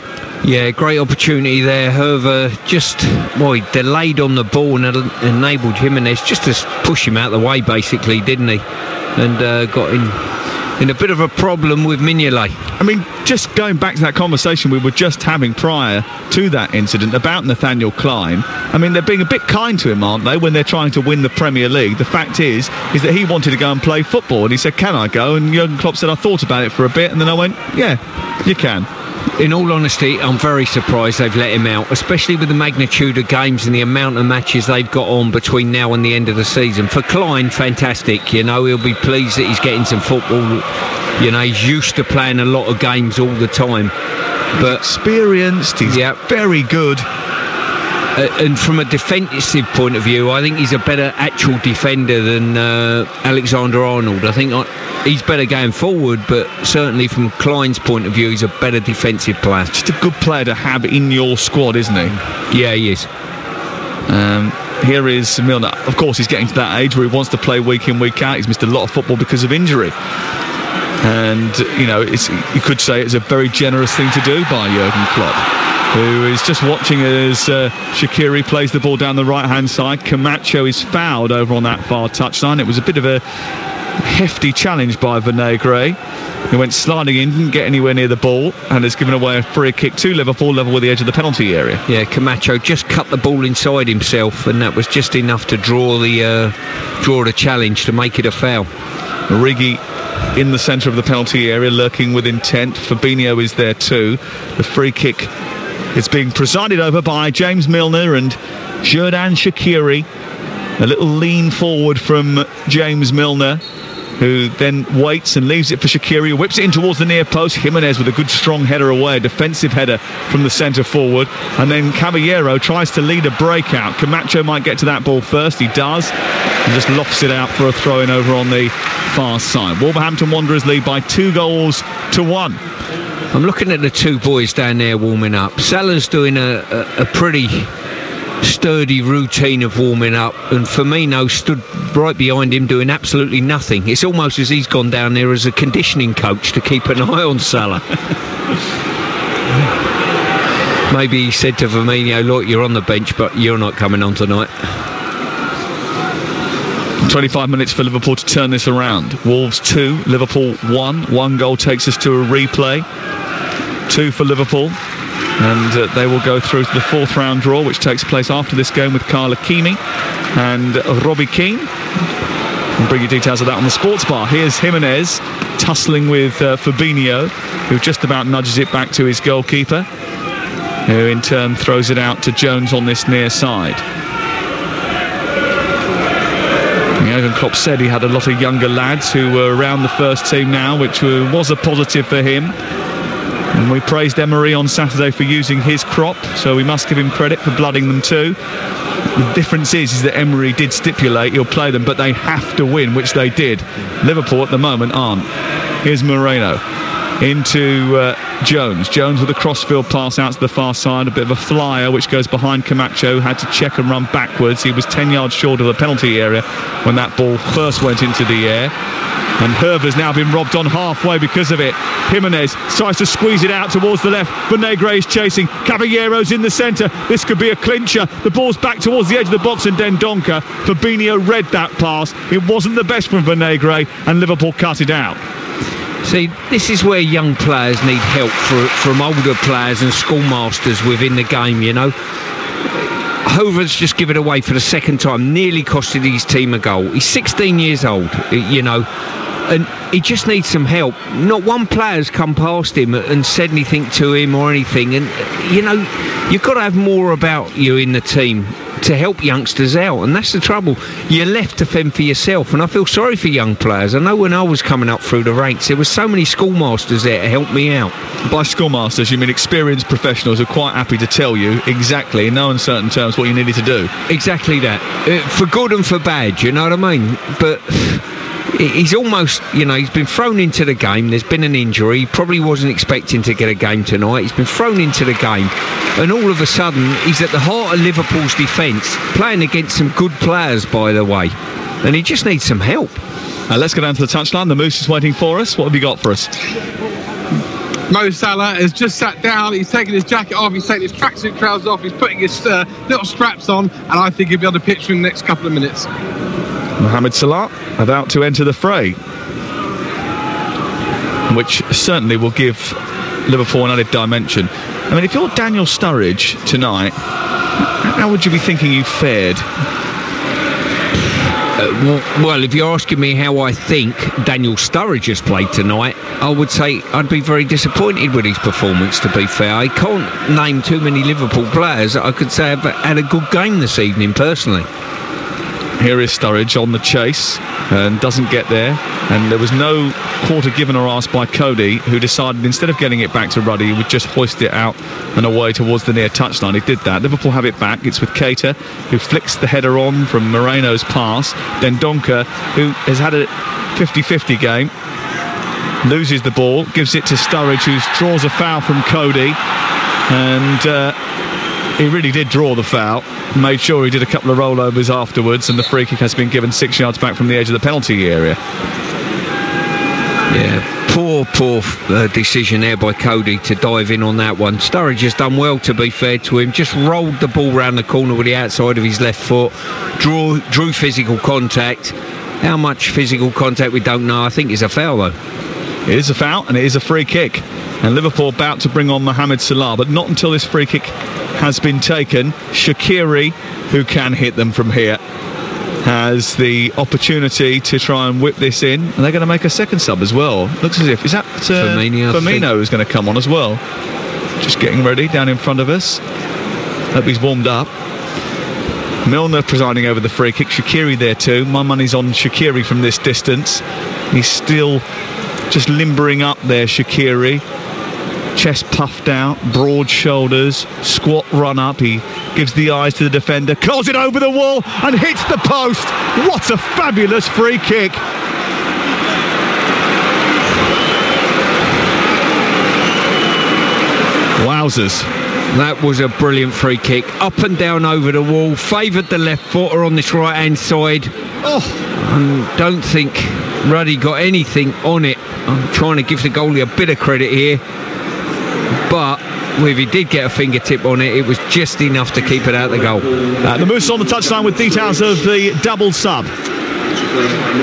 Yeah, great opportunity there. Hervé just, he delayed on the ball and enabled Jimenez just to push him out of the way, basically, didn't he? And got in a bit of a problem with Mignolet. I mean, just going back to that conversation we were just having prior to that incident about Nathaniel Clyne, I mean, they're being a bit kind to him, aren't they, when they're trying to win the Premier League? The fact is that he wanted to go and play football, and he said, can I go? And Jurgen Klopp said, I thought about it for a bit, and then I went, yeah, you can. In all honesty, I'm very surprised they've let him out, especially with the magnitude of games and the amount of matches they've got on between now and the end of the season. For Clyne, fantastic. He'll be pleased that he's getting some football. He's used to playing a lot of games all the time. But experienced, he's very good. And from a defensive point of view, I think he's a better actual defender than Alexander-Arnold. I think he's better going forward, but certainly from Clyne's point of view, he's a better defensive player. Just a good player to have in your squad, isn't he? Yeah, he is. here is Milner. Of course, he's getting to that age where he wants to play week in, week out. He's missed a lot of football because of injury. And, you know, you could say it's a very generous thing to do by Jurgen Klopp, who is just watching as Shaqiri plays the ball down the right-hand side. Camacho is fouled over on that far touchline. It was a bit of a hefty challenge by Vinagre. He went sliding in, didn't get anywhere near the ball, and has given away a free kick to Liverpool, level with the edge of the penalty area. Yeah, Camacho just cut the ball inside himself, and that was just enough to draw the challenge to make it a foul. Origi in the centre of the penalty area, lurking with intent. Fabinho is there too. The free kick is being presided over by James Milner and Xherdan Shaqiri. A little lean forward from James Milner, who then waits and leaves it for Shaqiri, whips it in towards the near post. Jimenez with a good strong header away, a defensive header from the centre forward, and then Caballero tries to lead a breakout. Camacho might get to that ball first, he does, and just lofts it out for a throw-in over on the far side. Wolverhampton Wanderers lead by 2-1. I'm looking at the two boys down there warming up. Salah's doing a pretty sturdy routine of warming up, and Firmino stood right behind him doing absolutely nothing. It's almost as he's gone down there as a conditioning coach to keep an eye on Salah. Maybe he said to Firmino, look, you're on the bench, but you're not coming on tonight. 25 minutes for Liverpool to turn this around. Wolves 2, Liverpool 1. One goal takes us to a replay. 2 for Liverpool. And they will go through to the fourth round draw, which takes place after this game with Carla Kimi and Robbie Keane. I'll bring you details of that on the sports bar. Here's Jimenez tussling with Fabinho, who just about nudges it back to his goalkeeper, who in turn throws it out to Jones on this near side. Jurgen Klopp said he had a lot of younger lads who were around the first team now, which was a positive for him. And we praised Emery on Saturday for using his crop, so we must give him credit for blooding them too. The difference is that Emery did stipulate he'll play them, but they have to win, which they did. Liverpool at the moment aren't. Here's Moreno into Jones. Jones with a crossfield pass out to the far side, a bit of a flyer which goes behind Camacho, had to check and run backwards. He was 10 yards short of the penalty area when that ball first went into the air. And Herber's now been robbed on halfway because of it. Jimenez tries to squeeze it out towards the left. Vinagre is chasing. Caballero's in the centre. This could be a clincher. The ball's back towards the edge of the box and Dendoncker. Fabinho read that pass. It wasn't the best from Vinagre, and Liverpool cut it out. See, this is where young players need help from older players and schoolmasters within the game, you know. Hover's just given away for the second time, nearly costed his team a goal. He's 16 years old, you know, and he just needs some help. Not one player's come past him and said anything to him or anything. And, you know, you've got to have more about you in the team to help youngsters out, and that's the trouble. You're left to fend for yourself, and I feel sorry for young players. I know when I was coming up through the ranks, there were so many schoolmasters there to help me out. By schoolmasters, you mean experienced professionals who are quite happy to tell you exactly, in no uncertain terms, what you needed to do. Exactly that. For good and for bad, you know what I mean? But he's almost, you know, he's been thrown into the game. There's been an injury. He probably wasn't expecting to get a game tonight. He's been thrown into the game, and all of a sudden he's at the heart of Liverpool's defence, playing against some good players, by the way, and he just needs some help. Let's go down to the touchline. The Moose is waiting for us. What have you got for us? Mo Salah has just sat down. He's taking his jacket off. He's taking his tracksuit trousers off. He's putting his little straps on, and I think he'll be on the pitch in the next couple of minutes. Mohamed Salah about to enter the fray, which certainly will give Liverpool an added dimension. I mean, if you're Daniel Sturridge tonight, how would you be thinking you fared? Well, if you're asking me how I think Daniel Sturridge has played tonight, I would say I'd be very disappointed with his performance, to be fair. I can't name too many Liverpool players that I could say have had a good game this evening, personally. Here is Sturridge on the chase and doesn't get there, and there was no quarter given or asked by Cody, who decided instead of getting it back to Ruddy, he would just hoist it out and away towards the near touchline. He did that. Liverpool have it back. It's with Keita, who flicks the header on from Moreno's pass. Then Dendoncker, who has had a 50-50 game, loses the ball, gives it to Sturridge, who draws a foul from Cody, and he really did draw the foul, made sure he did a couple of rollovers afterwards, and the free kick has been given 6 yards back from the edge of the penalty area. Yeah, poor decision there by Cody to dive in on that one. Sturridge has done well, to be fair to him. Just rolled the ball round the corner with the outside of his left foot, drew physical contact. How much physical contact we don't know. I think it's a foul though. It is a foul and it is a free kick. And Liverpool about to bring on Mohamed Salah, but not until this free kick has been taken. Shaqiri, who can hit them from here, has the opportunity to try and whip this in. And they're going to make a second sub as well. Looks as if, is that Firmino who's going to come on as well? Just getting ready down in front of us. Hope he's warmed up. Milner presiding over the free kick. Shaqiri there too. My money's on Shaqiri from this distance. He's still just limbering up there, Shaqiri. Chest puffed out, broad shoulders, squat run up. He gives the eyes to the defender, curls it over the wall and hits the post. What a fabulous free kick. Wowzers. That was a brilliant free kick. Up and down over the wall, favoured the left footer on this right hand side. Don't think Ruddy got anything on it. I'm trying to give the goalie a bit of credit here, but if he did get a fingertip on it, it was just enough to keep it out the goal. The Moose on the touchline with details of the double sub.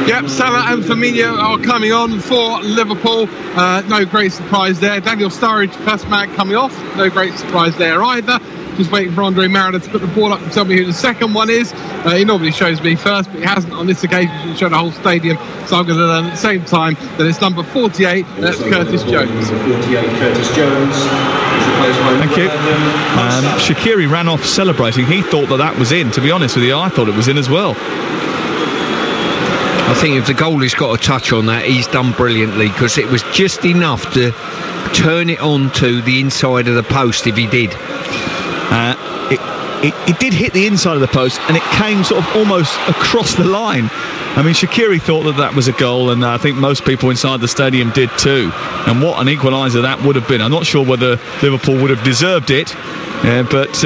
Yep, Salah and Firmino are coming on for Liverpool. No great surprise there. Daniel Sturridge, first man coming off. No great surprise there either. Just waiting for Andre Mariner to put the ball up and tell me who the second one is. He normally shows me first, but he hasn't on this occasion. He's shown the whole stadium, so I'm going to learn at the same time that it's number 48. That's Curtis Jones. 48, Curtis Jones. Thank you. Shaqiri ran off celebrating. He thought that was in. To be honest with you, I thought it was in as well. I think if the goalie's got a touch on that, he's done brilliantly, because it was just enough to turn it on to the inside of the post if he did. It did hit the inside of the post, and it came sort of almost across the line. I mean, Shaqiri thought that was a goal, and I think most people inside the stadium did too. And what an equaliser that would have been. I'm not sure whether Liverpool would have deserved it, but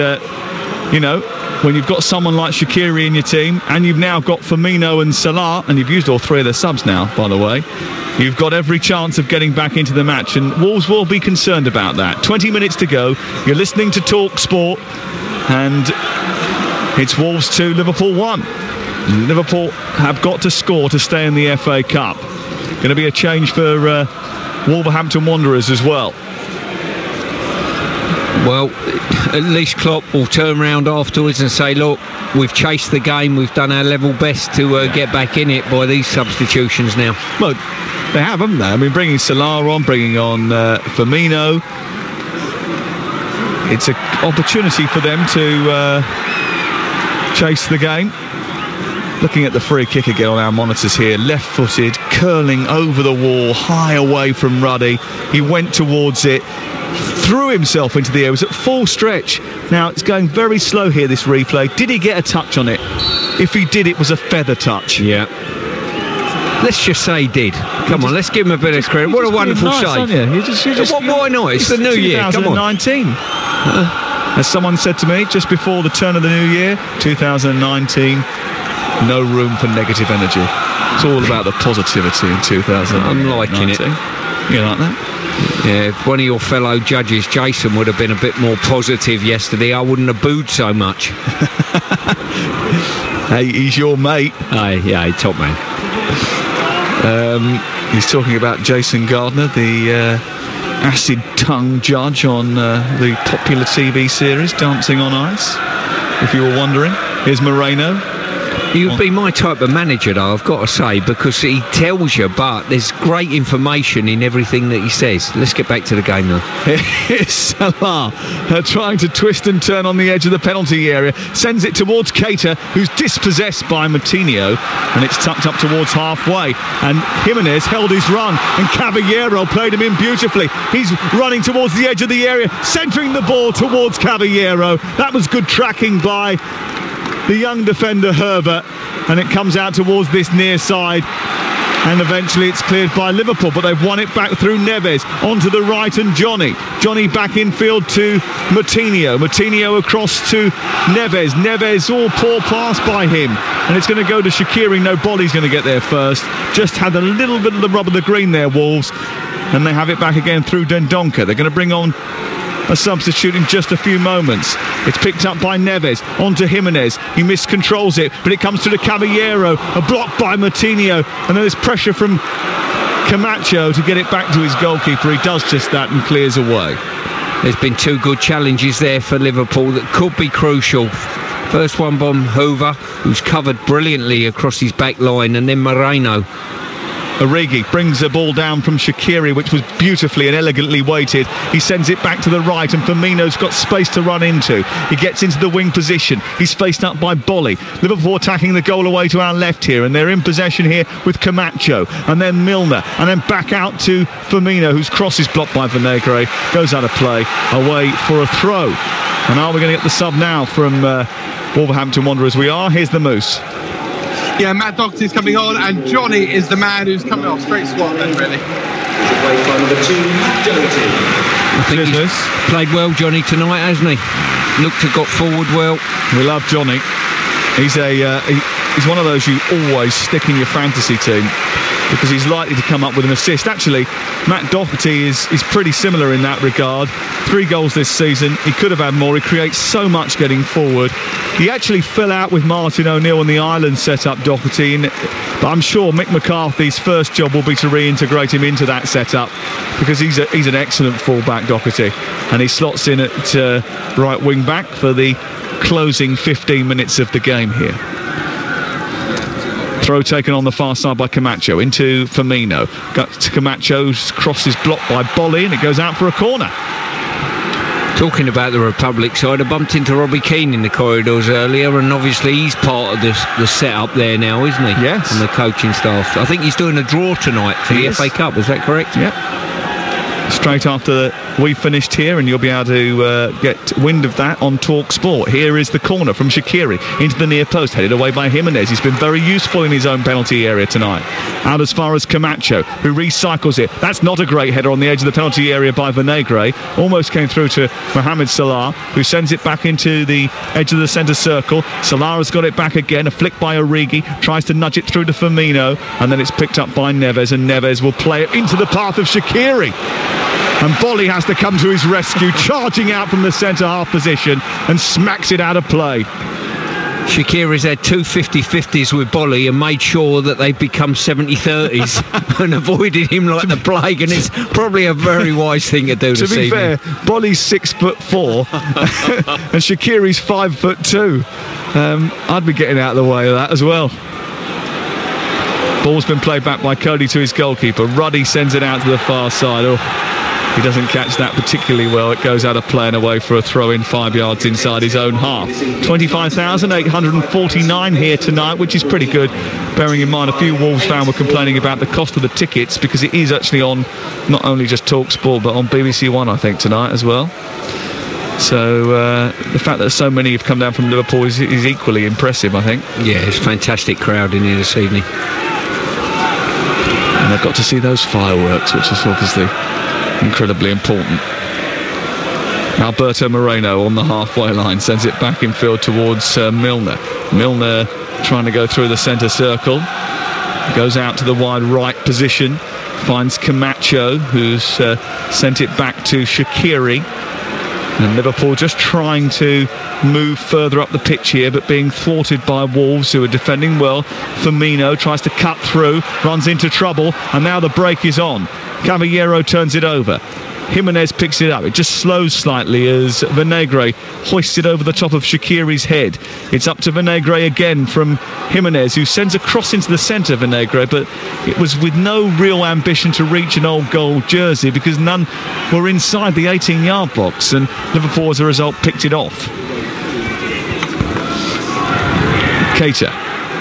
you know, when you've got someone like Shaqiri in your team, and you've now got Firmino and Salah, and you've used all three of their subs now, by the way, you've got every chance of getting back into the match, and Wolves will be concerned about that. 20 minutes to go. You're listening to Talk Sport, and it's Wolves 2, Liverpool 1. Liverpool have got to score to stay in the FA Cup. Going to be a change for Wolverhampton Wanderers as well. Well, at least Klopp will turn around afterwards and say, look, we've chased the game, we've done our level best to get back in it by these substitutions now. Well, they have, haven't they? I mean, bringing Salah on, bringing on Firmino. It's an opportunity for them to chase the game. Looking at the free kick again on our monitors here, left-footed, curling over the wall, high away from Ruddy. He went towards it, threw himself into the air. It was at full stretch. Now, it's going very slow here, this replay. Did he get a touch on it? If he did, it was a feather touch. Yeah. Let's just say he did. Come on, let's give him a bit of credit. What a wonderful save. Why not? It's the new year. Come on. 2019. As someone said to me just before the turn of the new year, 2019, no room for negative energy. It's all about the positivity in 2019. I'm liking it. You like that? Yeah, if one of your fellow judges, Jason, would have been a bit more positive yesterday, I wouldn't have booed so much. Hey, he's your mate. Yeah, top man. He's talking about Jason Gardner, the acid tongue judge on the popular TV series Dancing on Ice, if you were wondering. Here's Moreno. He would be my type of manager, though, I've got to say, because he tells you, but there's great information in everything that he says. Let's get back to the game now. Here's Salah trying to twist and turn on the edge of the penalty area. Sends it towards Keita, who's dispossessed by Moutinho, and it's tucked up towards halfway. And Jimenez held his run, and Caballero played him in beautifully. He's running towards the edge of the area, centering the ball towards Caballero. That was good tracking by the young defender Herbert, and it comes out towards this near side. and eventually it's cleared by Liverpool, but they've won it back through Neves, onto the right, and Johnny back infield to Moutinho across to Neves, all poor pass by him, and it's going to go to Shaqiri. No, Bolly's going to get there first, just had a little bit of the rub of the green there, Wolves, and they have it back again through Dendoncker. They're going to bring on a substitute in just a few moments. It's picked up by Neves, onto Jimenez. He miscontrols it, but it comes to the Caballero, a block by Moutinho, and then there's pressure from Camacho to get it back to his goalkeeper. He does just that and clears away. There's been two good challenges there for Liverpool that could be crucial. First one by Hoover, who's covered brilliantly across his back line, and then Moreno. Origi brings the ball down from Shaqiri, which was beautifully and elegantly weighted. He sends it back to the right, and Firmino's got space to run into. He gets into the wing position. He's faced up by Bolly. Liverpool attacking the goal away to our left here, and they're in possession here with Camacho, and then Milner, and then back out to Firmino, whose cross is blocked by Vinagre, goes out of play, away for a throw. And are we going to get the sub now from Wolverhampton Wanderers? We are. Here's the Moose. Yeah, Matt Doherty's coming on, and Johnny is the man who's coming off. Straight swap then, really. I think he's played well, Johnny, tonight, hasn't he? Looked to got forward well. We love Johnny. He's he's one of those you always stick in your fantasy team because he's likely to come up with an assist. Actually, Matt Doherty is pretty similar in that regard. 3 goals this season. He could have had more. He creates so much getting forward. He actually fell out with Martin O'Neill on the island set-up, Doherty, but I'm sure Mick McCarthy's first job will be to reintegrate him into that setup because he's an excellent full-back, Doherty, and he slots in at right wing-back for the closing 15 minutes of the game here. Throw taken on the far side by Camacho into Firmino. Got to Camacho's cross is blocked by Bolly, and it goes out for a corner. Talking about the Republic side, I bumped into Robbie Keane in the corridors earlier, and obviously he's part of the setup there now, isn't he? Yes. And the coaching staff. I think he's doing a draw tonight for the FA Cup, is that correct? Yep. Straight after we finished here, and you'll be able to get wind of that on Talk Sport. Here is the corner from Shaqiri into the near post, headed away by Jimenez. He's been very useful in his own penalty area tonight. Out as far as Camacho, who recycles it. That's not a great header on the edge of the penalty area by Vinagre. Almost came through to Mohamed Salah, who sends it back into the edge of the centre circle. Salah has got it back again. A flick by Origi, tries to nudge it through to Firmino, and then it's picked up by Neves, and Neves will play it into the path of Shaqiri. And Bolly has to come to his rescue, charging out from the centre-half position, and smacks it out of play. Shaqiri's had 2 50-50s with Bolly and made sure that they've become 70-30s and avoided him like the plague, and it's probably a very wise thing to do this evening. To be fair, Bolly's 6'4" and Shaqiri's 5'2". I'd be getting out of the way of that as well. Ball's been played back by Cody to his goalkeeper. Ruddy sends it out to the far side. Oh, he doesn't catch that particularly well. It goes out of play and away for a throw-in 5 yards inside his own half. 25,849 here tonight, which is pretty good, bearing in mind a few Wolves fans were complaining about the cost of the tickets because it is actually on not only just Talk Sport but on BBC One, I think, tonight as well. So the fact that so many have come down from Liverpool is equally impressive, I think. Yeah, it's a fantastic crowd in here this evening. And they've got to see those fireworks, which is obviously incredibly important. Alberto Moreno on the halfway line sends it back in field towards Milner. Milner trying to go through the centre circle, goes out to the wide right position, finds Camacho, who's sent it back to Shaqiri. And Liverpool just trying to move further up the pitch here, but being thwarted by Wolves, who are defending well. Firmino tries to cut through, runs into trouble, and now the break is on. Caballero turns it over. Jimenez picks it up. It just slows slightly as Vinagre hoists it over the top of Shaqiri's head. It's up to Vinagre again from Jimenez, who sends a cross into the centre, Vinagre, but it was with no real ambition to reach an old goal jersey because none were inside the 18-yard box, and Liverpool, as a result, picked it off. Keita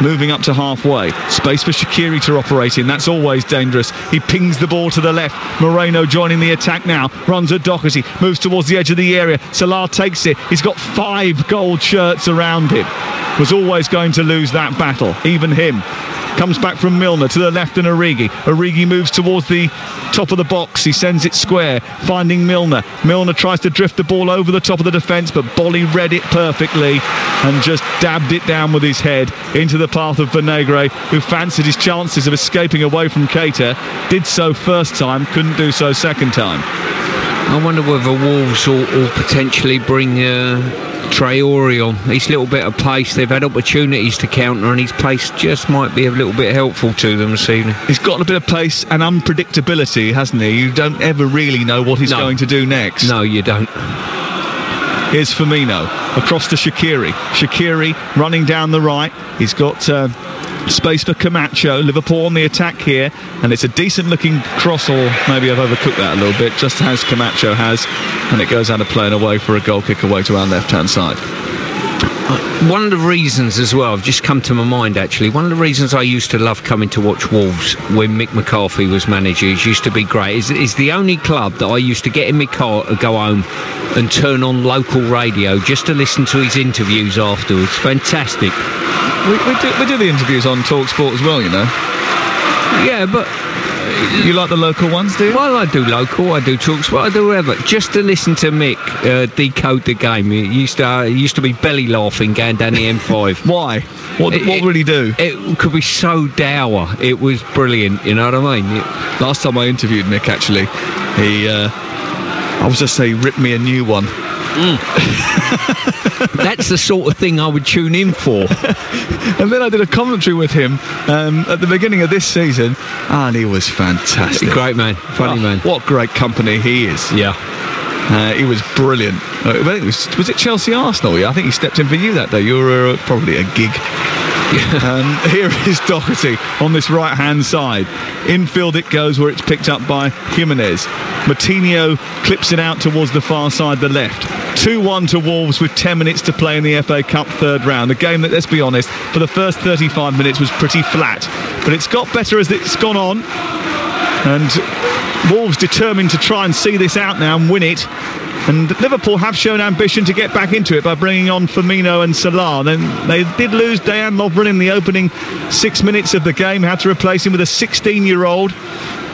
moving up to halfway. Space for Shaqiri to operate in. That's always dangerous. He pings the ball to the left. Moreno joining the attack now. Runs at Doherty. Moves towards the edge of the area. Salah takes it. He's got 5 gold shirts around him. Was always going to lose that battle. Even him. Comes back from Milner to the left and Origi. Origi moves towards the top of the box. He sends it square, finding Milner. Milner tries to drift the ball over the top of the defence, but Bolly read it perfectly and just dabbed it down with his head into the path of Vinagre, who fancied his chances of escaping away from Keita. Did so first time, couldn't do so second time. I wonder whether Wolves will potentially bring Traore on. His little bit of pace, they've had opportunities to counter, and his pace just might be a little bit helpful to them this evening. He's got a bit of pace and unpredictability, hasn't he? You don't ever really know what he's going to do next. No, you don't. Here's Firmino across to Shaqiri. Shaqiri running down the right. He's got space for Camacho. Liverpool on the attack here, and it's a decent looking cross, or maybe I've overcooked that a little bit, just as Camacho has, and it goes out of play and away for a goal kick away to our left hand side. One of the reasons as well, I've just come to my mind actually, one of the reasons I used to love coming to watch Wolves when Mick McCarthy was manager, it used to be great, is the only club that I used to get in my car to go home and turn on local radio just to listen to his interviews afterwards. Fantastic. We do the interviews on TalkSport as well, you know. Yeah, but you like the local ones, do you? Well, I do local, I do TalkSport, I do whatever. Just to listen to Mick decode the game. It used to be belly laughing going down the M5. Why? What would he do? It could be so dour. It was brilliant, you know what I mean? Last time I interviewed Mick, actually, he, I was just saying, ripped me a new one. That's the sort of thing I would tune in for. And then I did a commentary with him at the beginning of this season, and he was fantastic. Great man, funny man. What great company he is. Yeah. He was brilliant. Was it Chelsea Arsenal? Yeah, I think he stepped in for you that day. You were probably a gig. Here is Doherty on this right hand side. Infield it goes, where it's picked up by Jimenez. Moutinho clips it out towards the far side, the left. 2-1 to Wolves with 10 minutes to play in the FA Cup third round. A game that, let's be honest, for the first 35 minutes was pretty flat, but it's got better as it's gone on, and Wolves determined to try and see this out now and win it. And Liverpool have shown ambition to get back into it by bringing on Firmino and Salah. Then they did lose Dejan Lovren in the opening 6 minutes of the game, had to replace him with a 16-year-old.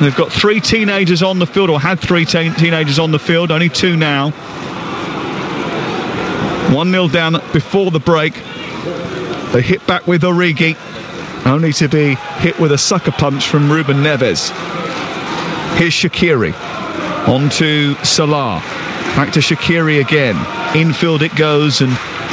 They've got 3 teenagers on the field, or had 3 teenagers on the field, only 2 now. 1-0 down before the break. They hit back with Origi, only to be hit with a sucker punch from Ruben Neves. Here's Shaqiri, on to Salah. Back to Shaqiri again. Infield it goes, and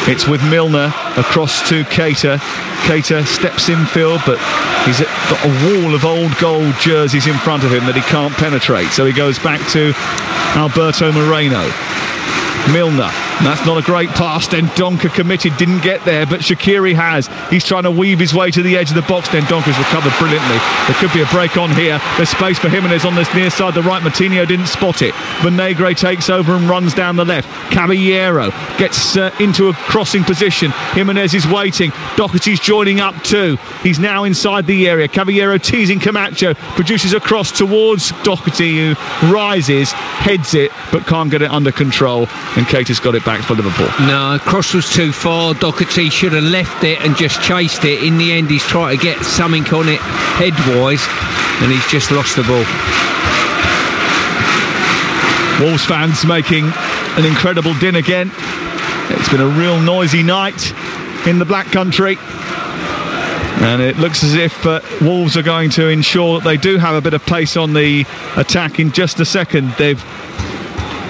it's with Milner across to Keita. Keita steps infield, but he's got a wall of old gold jerseys in front of him that he can't penetrate. So he goes back to Alberto Moreno. Milner, that's not a great pass. Then Donker committed, didn't get there, but Shaqiri has. He's trying to weave his way to the edge of the box. Then Donker's recovered brilliantly. There could be a break on here. There's space for Jimenez on this near side, the right. Moutinho didn't spot it. Vinagre takes over and runs down the left. Caballero gets into a crossing position. Jimenez is waiting. Doherty's joining up too. He's now inside the area. Caballero teasing Camacho, produces a cross towards Doherty, who rises, heads it, but can't get it under control. And Keita's got it back for Liverpool. No, cross was too far. Doherty should have left it and just chased it. In the end, he's trying to get something on it headwise, and he's just lost the ball. Wolves fans making an incredible din again. It's been a real noisy night in the Black Country, and it looks as if Wolves are going to ensure that they do have a bit of pace on the attack in just a second. They've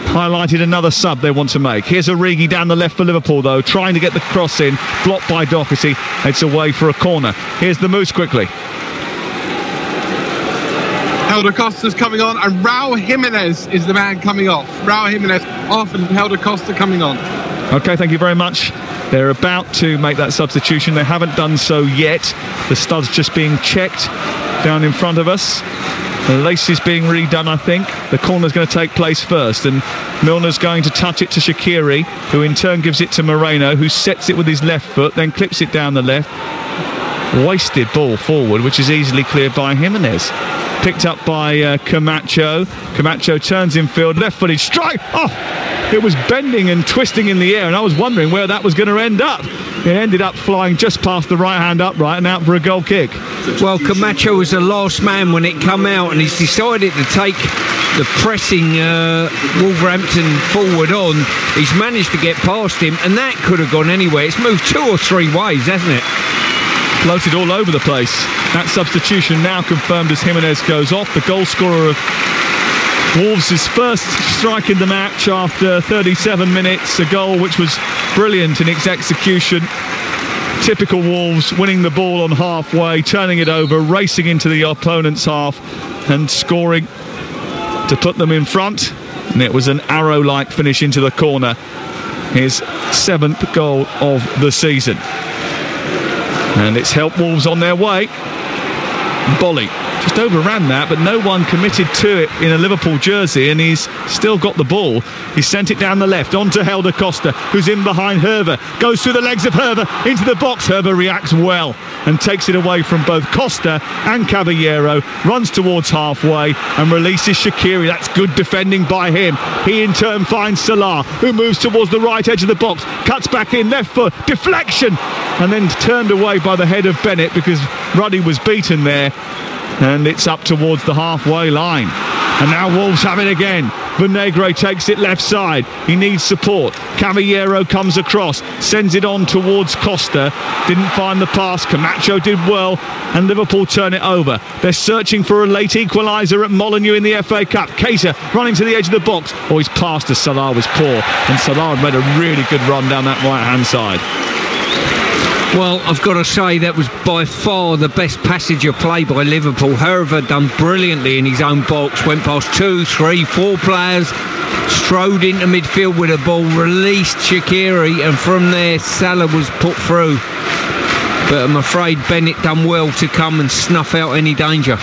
highlighted another sub they want to make. Here's Origi down the left for Liverpool, though, trying to get the cross in, blocked by Doherty. It's away for a corner. Here's the Moose quickly. Helder Costa's coming on, and Raul Jimenez is the man coming off. Raul Jimenez off, and Helder Costa coming on. OK, thank you very much. They're about to make that substitution. They haven't done so yet. The stud's just being checked down in front of us. The lace is being redone, I think. The corner's going to take place first, and Milner's going to touch it to Shaqiri, who in turn gives it to Moreno, who sets it with his left foot, then clips it down the left. Wasted ball forward, which is easily cleared by Jimenez. Picked up by Camacho. Camacho turns in field, left-footed strike. Oh, it was bending and twisting in the air, and I was wondering where that was going to end up. It ended up flying just past the right-hand upright and out for a goal kick. Well, Camacho was the last man when it come out, and he's decided to take the pressing Wolverhampton forward on. He's managed to get past him, and that could have gone anywhere. It's moved 2 or 3 ways, hasn't it? Floated all over the place. That substitution now confirmed as Jimenez goes off. The goal scorer of Wolves' first strike in the match after 37 minutes. A goal which was brilliant in its execution. Typical Wolves, winning the ball on halfway, turning it over, racing into the opponent's half and scoring to put them in front. And it was an arrow-like finish into the corner. His 7th goal of the season. And it's helped Wolves on their way. Bolly just overran that, but no one committed to it in a Liverpool jersey, and he's still got the ball. He sent it down the left onto Helder Costa, who's in behind Herver, goes through the legs of Herver into the box. Herver reacts well and takes it away from both Costa and Caballero, runs towards halfway and releases Shaqiri. That's good defending by him. He in turn finds Salah, who moves towards the right edge of the box, cuts back in, left foot, deflection, and then turned away by the head of Bennett because Ruddy was beaten there. And it's up towards the halfway line. And now Wolves have it again. Vinagre takes it left side. He needs support. Caballero comes across, sends it on towards Costa. Didn't find the pass. Camacho did well, and Liverpool turn it over. They're searching for a late equaliser at Molineux in the FA Cup. Keita running to the edge of the box. Oh, his pass to Salah was poor, and Salah had made a really good run down that right-hand side. Well, I've got to say that was by far the best passage of play by Liverpool. Herver done brilliantly in his own box, went past 2, 3, 4 players, strode into midfield with a ball, released Shaqiri, and from there Salah was put through. But I'm afraid Bennett done well to come and snuff out any danger.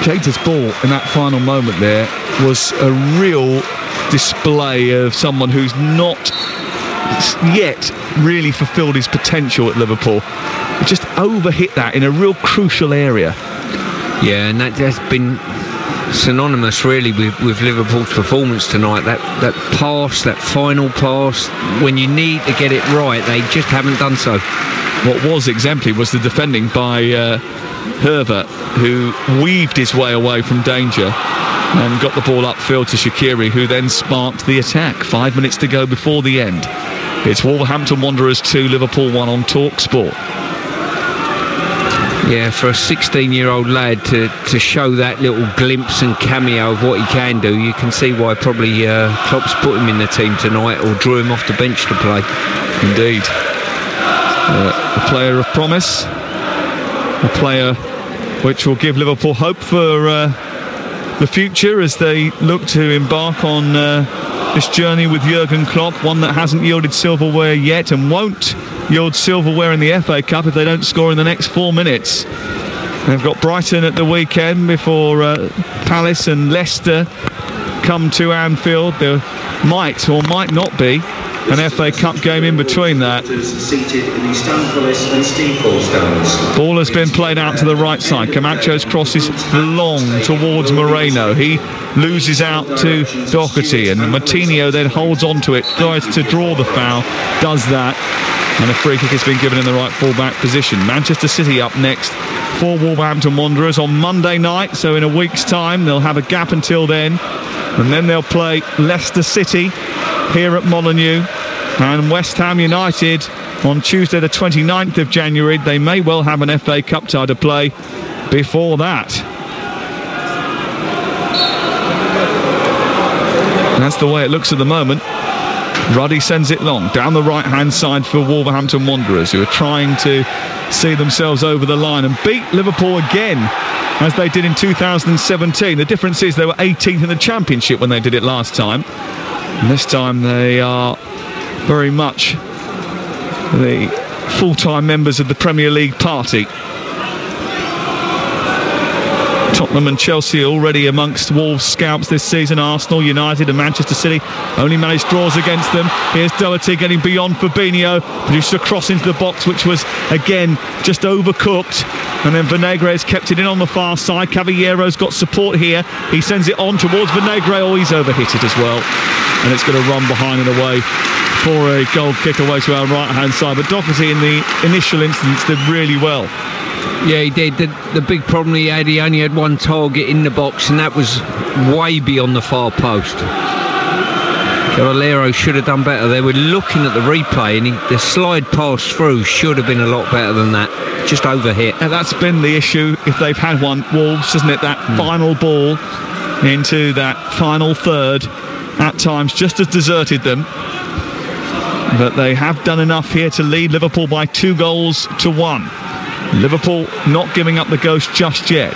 Keita's ball in that final moment there was a real display of someone who's not yet really fulfilled his potential at Liverpool. He just overhit that in a real crucial area. Yeah, and that has been synonymous really with Liverpool's performance tonight. That pass, that final pass, when you need to get it right, they just haven't done so. What was exemplary was the defending by Herver, who weaved his way away from danger and got the ball upfield to Shaqiri, who then sparked the attack. 5 minutes to go before the end. It's Wolverhampton Wanderers 2, Liverpool 1 on TalkSport. Yeah, for a 16-year-old lad to show that little glimpse and cameo of what he can do, you can see why probably Klopp's put him in the team tonight or drew him off the bench to play. Indeed. A player of promise. A player which will give Liverpool hope for the future as they look to embark on this journey with Jurgen Klopp, one that hasn't yielded silverware yet and won't yield silverware in the FA Cup if they don't score in the next 4 minutes. They've got Brighton at the weekend before Palace and Leicester come to Anfield. There might or might not be an FA Cup game in between that. Ball has been played out to the right side. Camacho's cross is long towards Moreno. He loses out to Doherty, and Martinho then holds on to it, tries to draw the foul, does that, and a free kick has been given in the right full-back position. Manchester City up next for Wolverhampton Wanderers on Monday night, so in a week's time they'll have a gap until then, and then they'll play Leicester City here at Molineux and West Ham United on Tuesday the 29th of January. They may well have an FA Cup tie to play before that. And that's the way it looks at the moment. Ruddy sends it long down the right hand side for Wolverhampton Wanderers, who are trying to see themselves over the line and beat Liverpool again as they did in 2017. The difference is they were 18th in the Championship when they did it last time, and this time they are very much the full-time members of the Premier League party. Tottenham and Chelsea already amongst Wolves' scalps this season. Arsenal, United and Manchester City only managed draws against them. Here's Doherty getting beyond Fabinho, produced a cross into the box which was again just overcooked, and then Vinagre has kept it in on the far side. Caballero's got support here. He sends it on towards Vinagre. Oh, he's overhit it as well, and it's going to run behind and away for a goal kick away to our right-hand side. But Doherty in the initial instance did really well. Yeah, he did. The big problem he only had one target in the box, and that was way beyond the far post. Galero should have done better. They were looking at the replay, and the slide pass through should have been a lot better than that. Just overhit. And that's been the issue if they've had one, Wolves, isn't it? That final ball into that final third at times just has deserted them. But they have done enough here to lead Liverpool by 2-1. Liverpool not giving up the ghost just yet.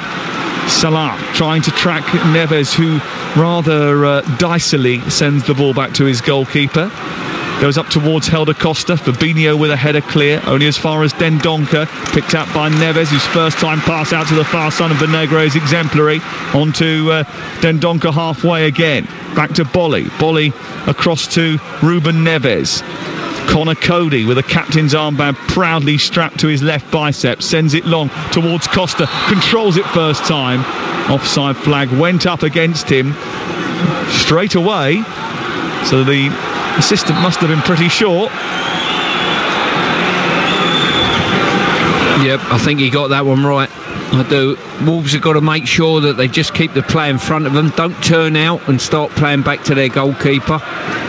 Salah trying to track Neves, who rather dicily sends the ball back to his goalkeeper. Goes up towards Helder Costa. Fabinho with a header clear, only as far as Dendoncker. Picked up by Neves, whose first time pass out to the far side of Vinagre is exemplary. On to Dendoncker halfway again. Back to Bolly. Bolly across to Ruben Neves. Connor Cody with a captain's armband proudly strapped to his left bicep, sends it long towards Costa, controls it first time. Offside flag went up against him straight away, so the assistant must have been pretty short. Yep, I think he got that one right. I do. Wolves have got to make sure that they just keep the play in front of them, don't turn out and start playing back to their goalkeeper.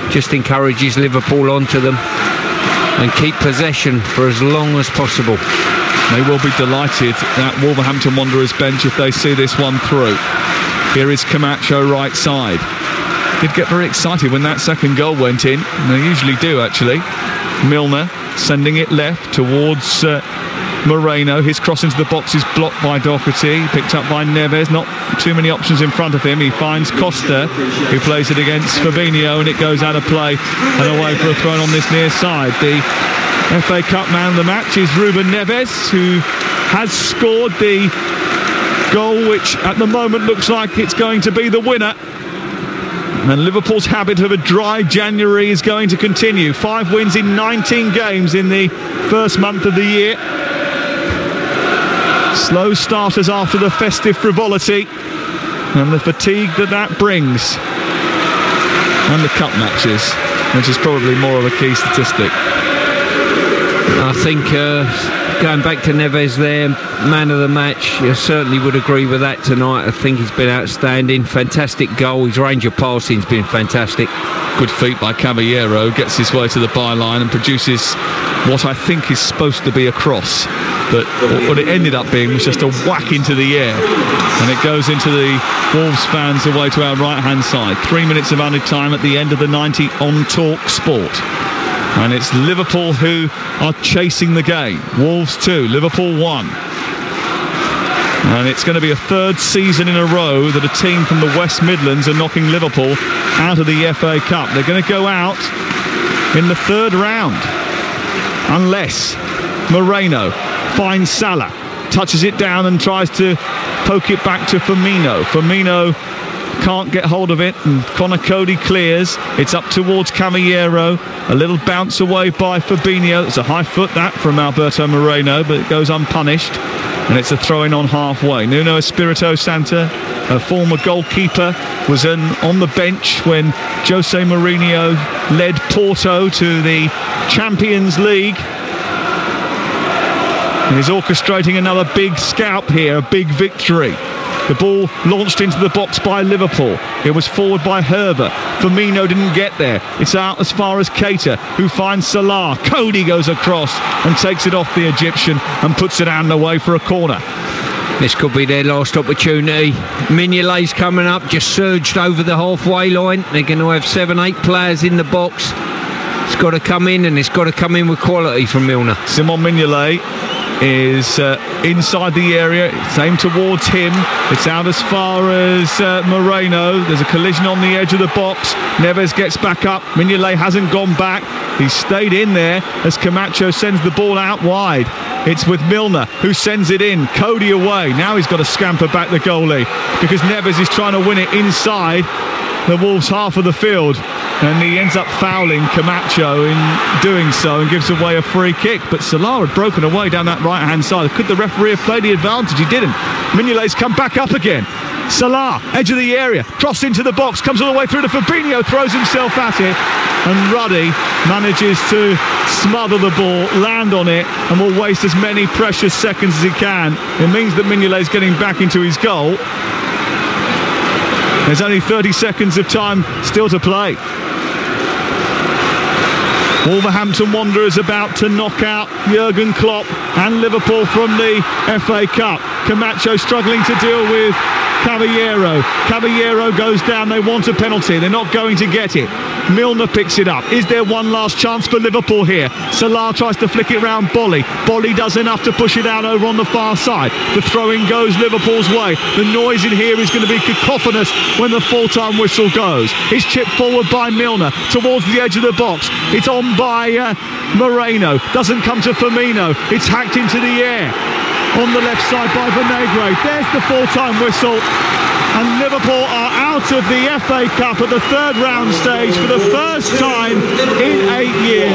Just encourages Liverpool onto them and keep possession for as long as possible. They will be delighted at Wolverhampton Wanderers bench if they see this one through. Here is Camacho right side. Did get very excited when that second goal went in. They usually do, actually. Milner sending it left towards Moreno. His cross into the box is blocked by Doherty, picked up by Neves. Not too many options in front of him. He finds Costa, who plays it against Fabinho, and it goes out of play and away for a throw on this near side. The FA Cup man of the match is Ruben Neves, who has scored the goal which at the moment looks like it's going to be the winner. And Liverpool's habit of a dry January is going to continue. 5 wins in 19 games in the first month of the year. Slow starters after the festive frivolity and the fatigue that brings. And the cup matches, which is probably more of a key statistic. I think going back to Neves there, man of the match, I certainly would agree with that tonight. I think he's been outstanding. Fantastic goal. His range of passing's been fantastic. Good feat by Caballero. Gets his way to the byline and produces what I think is supposed to be a cross. But what it ended up being was just a whack into the air. And it goes into the Wolves fans away to our right-hand side. 3 minutes of added time at the end of the 90 on Talk Sport. And it's Liverpool who are chasing the game. Wolves 2, Liverpool 1. And it's going to be a third season in a row that a team from the West Midlands are knocking Liverpool out of the FA Cup. They're going to go out in the third round. Unless Moreno finds Salah, touches it down and tries to poke it back to Firmino. Firmino can't get hold of it, and Connor Cody clears. It's up towards Caballero. A little bounce away by Fabinho. It's a high foot that from Alberto Moreno, but it goes unpunished, and it's a throw-in on halfway. Nuno Espirito Santo, a former goalkeeper, was on the bench when Jose Mourinho led Porto to the Champions League. And he's orchestrating another big scalp here, a big victory. The ball launched into the box by Liverpool. It was forward by Herbert. Firmino didn't get there. It's out as far as Keita, who finds Salah. Cody goes across and takes it off the Egyptian and puts it out and away for a corner. This could be their last opportunity. Mignolet's coming up, just surged over the halfway line. They're going to have 7-8 players in the box. It's got to come in, and it's got to come in with quality from Milner. Simon Mignolet is inside the area. It's aimed towards him. It's out as far as Moreno. There's a collision on the edge of the box. Neves gets back up. Mignolet hasn't gone back. He's stayed in there as Camacho sends the ball out wide. It's with Milner, who sends it in. Cody away. Now he's got to scamper back the goalie because Neves is trying to win it inside the Wolves' half of the field. And he ends up fouling Camacho in doing so and gives away a free kick. But Salah had broken away down that right-hand side. Could the referee have played the advantage? He didn't. Mignolet's come back up again. Salah, edge of the area, crossed into the box, comes all the way through to Fabinho, throws himself at it. And Ruddy manages to smother the ball, land on it, and will waste as many precious seconds as he can. It means that Mignolet's getting back into his goal. There's only 30 seconds of time still to play. Wolverhampton Wanderers about to knock out Jurgen Klopp and Liverpool from the FA Cup. Camacho struggling to deal with Caballero. Caballero goes down. They want a penalty. They're not going to get it. Milner picks it up. Is there one last chance for Liverpool here? Salah tries to flick it round Bolly. Bolly does enough to push it out over on the far side. The throw-in goes Liverpool's way. The noise in here is going to be cacophonous when the full-time whistle goes. It's chipped forward by Milner towards the edge of the box. It's on by Moreno. Doesn't come to Firmino. It's hacked into the air on the left side by Vinagre. There's the full-time whistle. And Liverpool are out of the FA Cup at the third round stage for the first time in 8 years.